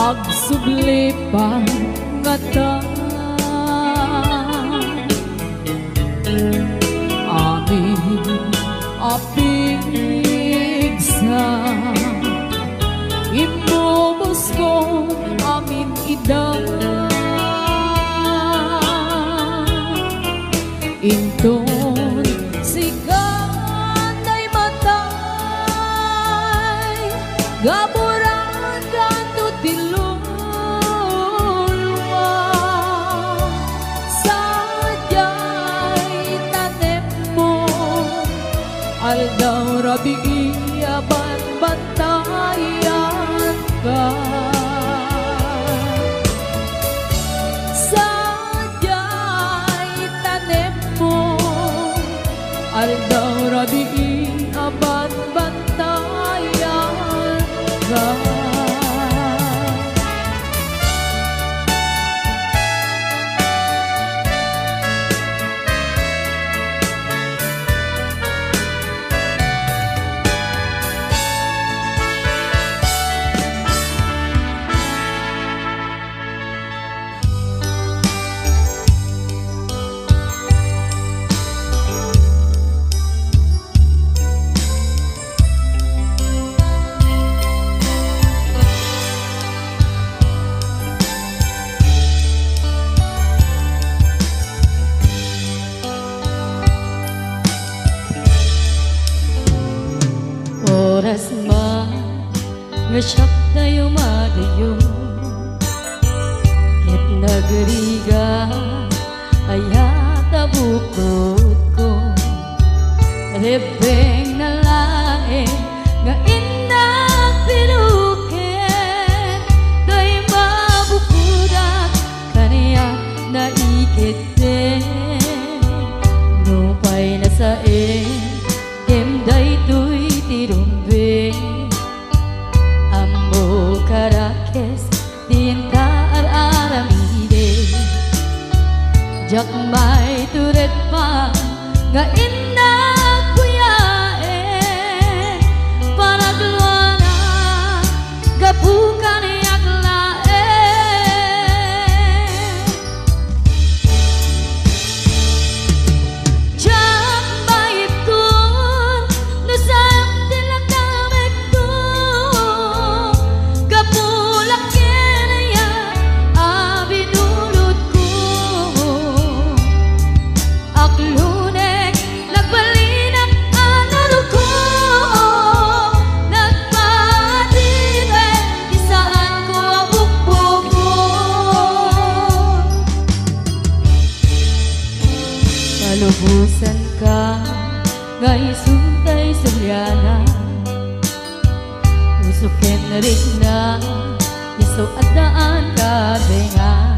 Agsubli pang ngata Amin apig sa Imubos ko amin idang Inton sikat ay matay Gaburan kan tutilulwa Sadya'y tanim mo Aldaw rabi aban batayan ka Sadya'y tanim mo Aldaw rabi aban batayan ka Oras man nga siyak tayo madayo Ket nagriga ayata bukod ko Rebeng na lae nga inang pinuken Day mabukudak kaniya na ikite Nupay na sae Day tuy tirumbe Ambo karakes Tinta ar-aramide Jak may turet pa Nga inang kuyae Panagluana Gapukan yaklae Jak may tur Nusayang tilakamek ko Gapulak kinaya Abinulot ko Aklunek Nagbalinak analo ko Nagpatibay Di saan ko abukbukon Malubusan ka Ngay suntay sulyana Usukin na rin na Iso at daan ka benga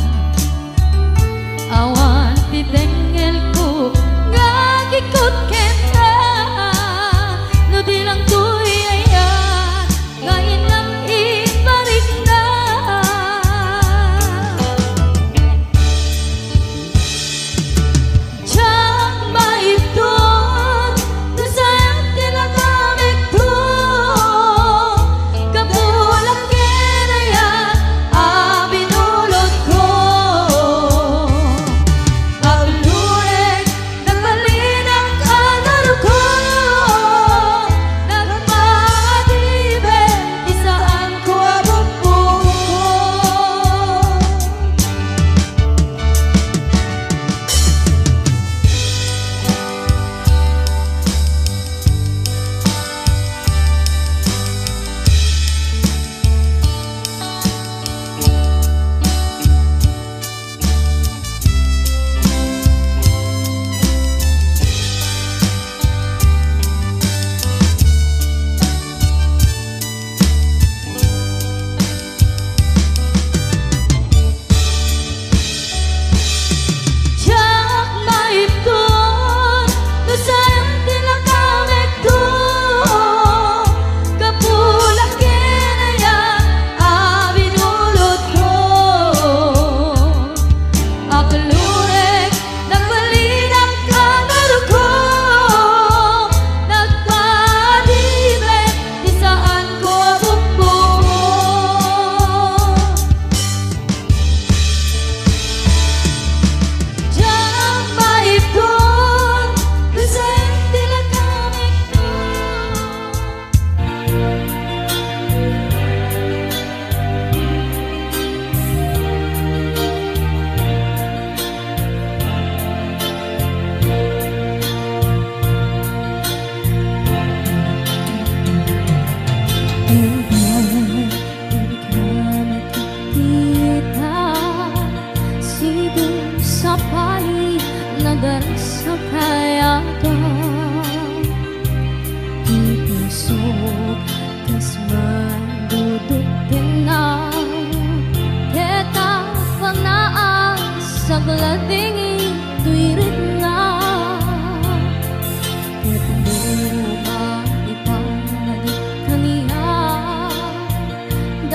Awan titengel ko Ngagikot kena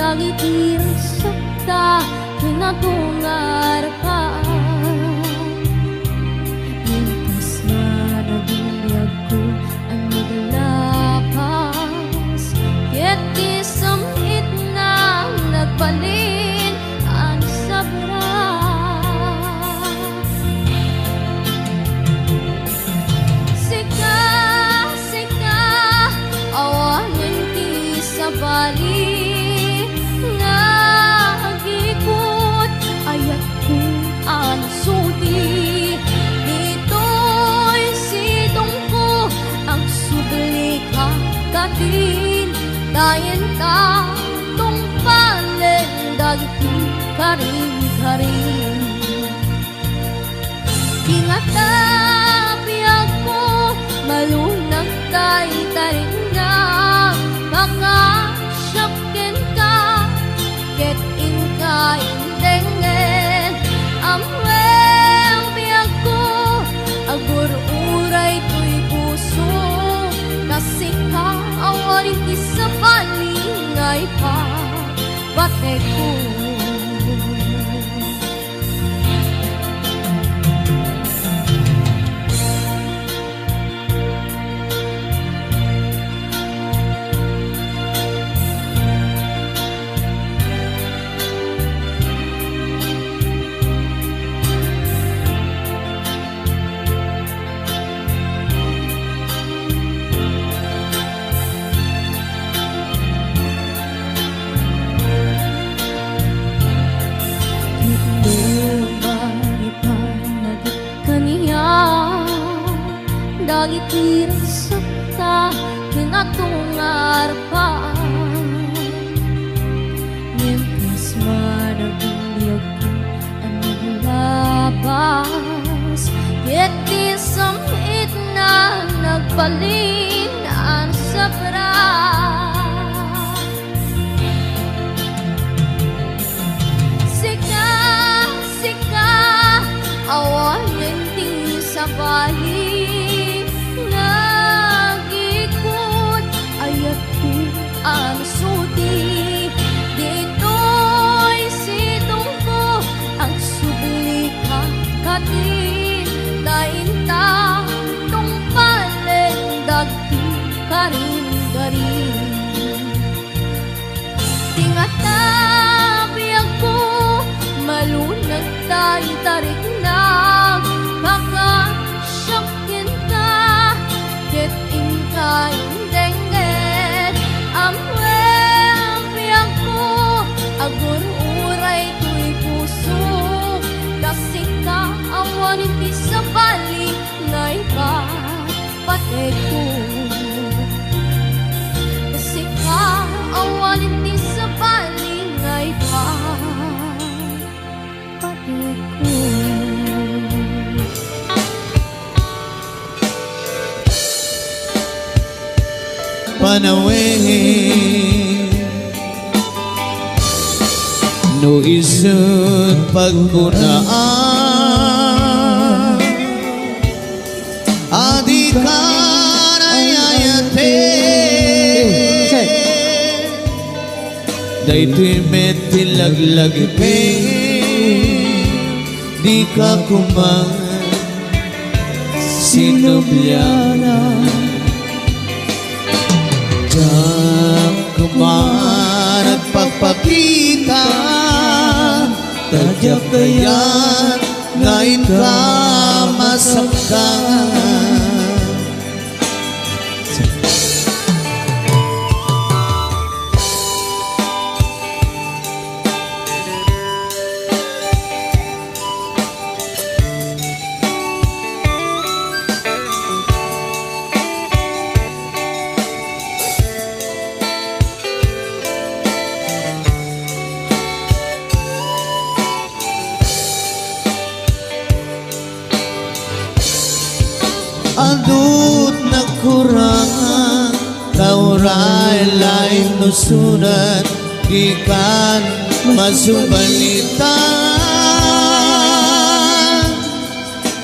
Dagit irasakta kinatungar ka Intas na nagbinyag ko ang naglapas Ket isamit na nagbalin ang sabra Sika, sika, awanin ti sa bali suti dito'y sidong ko ang subli kakatin dayan ka tong palen dagiti karing-karing ingatabi ako malunag tay taring na makasyakken ka ket inka indengen amweng biyag ko agur-uray to'y puso kasi ka awarin ti sa balingay pa bate ko dagit irasakta kinatungar pa Mientras managbinyag ko ang naglabas Ket isamit na nagbalin ang sabra Sika, sika, awanin ti sa bali ang suti dito'y sidong ko ang subli kakatin dain ta tong palen dagti karing-karing tingatabi ako malunag tayo tarik na makasyakin ka ket inka indengen amweng biyag ko agur-uray to'y puso kasi ka awanin ti sa bali ngay ka pate ko kasi ka awanin ti sa bali ngay ka pate ko panawin no isut pagkunaan adi karayayate daytoy metilaglag pe di ka kumang sinubyana Diyan kuman at pagpakita tadyak kaya't ngayon ka masaktan adut nakurangan kauray lain nusunan di kan masubalitan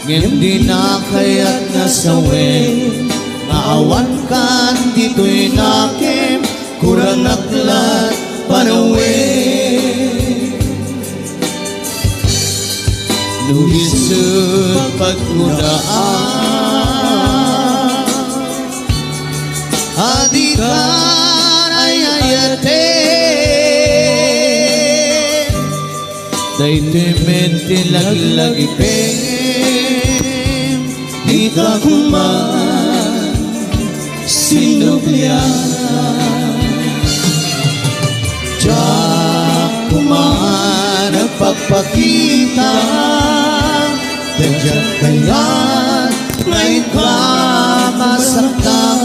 ngem di na kaya't nasawen awan kan dito'y nakim kurang naklat panawe nuhisut pagmudaan adikan ayayatin daytemente lagi-lagi pem di ka kuman sinubyan Diyak kuman ang pagpakita Dadyak kaya't ngayon ka masaktan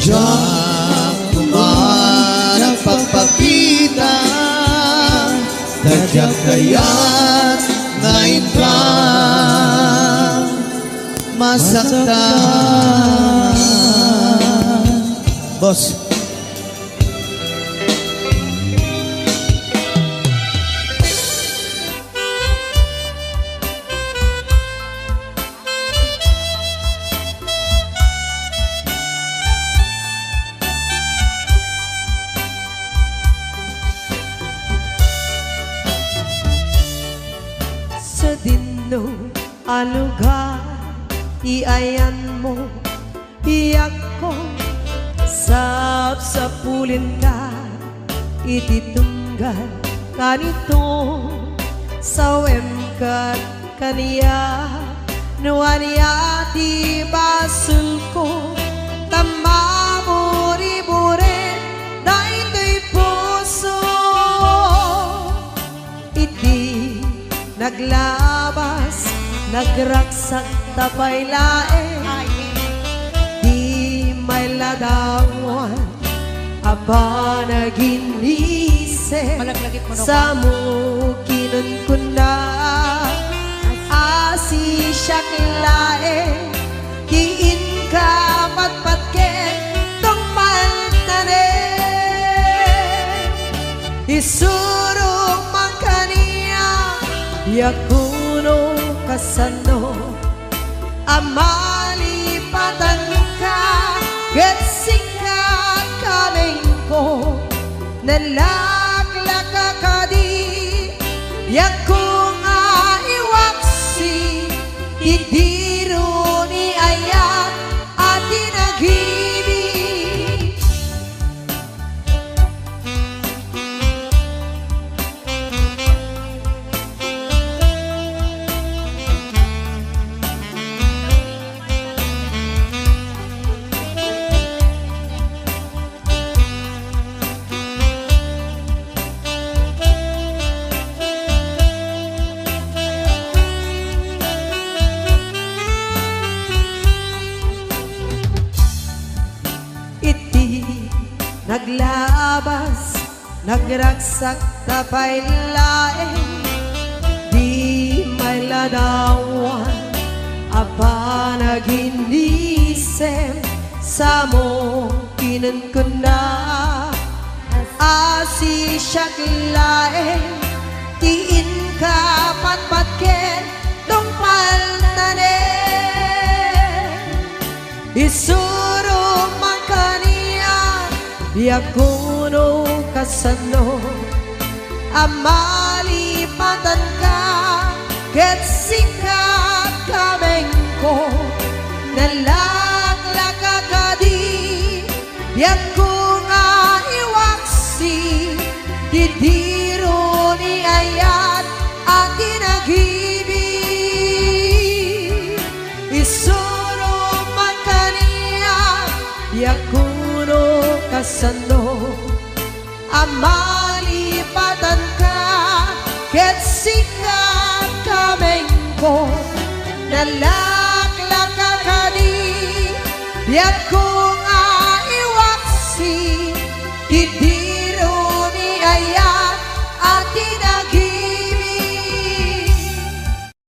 Diyak kuman ang pagpakita Dadyak kaya't ngayon ka masaktan Boss sa dinno alugar iayan mo iyak ko sapsapulin ka ititunggal kanito sawem kat kaniya nuaniya di basul ko tamamuri-buri dahito'y puso iti naglabas, nagraksak tapay lae Di may ladawan, aba naginise Sa mukinon ko na Asi siyak lae Diin ka patpatket Tong maltane Isurong man kaniya Yakuno kasano Amalipatan ka Gatsikat kaming ko Nalaglaka ka di Yakung aiwaksi Idiro ni ayat At inagibig Naglabas, nagraksak tapay lae Di may ladawan, apa naginisem Sa mo kinun ko na Asi siyak lae Tiin ka patpatken Tungpal tane Isuro man kaniya Yakuno kasano Amalipatan ka Gatsikat kaming ko Nalaglaka ka di Yakung aiwaksi Didiro ni ayat At inagibig Isuro man kaniya Yakuno kasano Amalipatan ka Gatsikat kaming ko Nalaglaka ka di Yakuno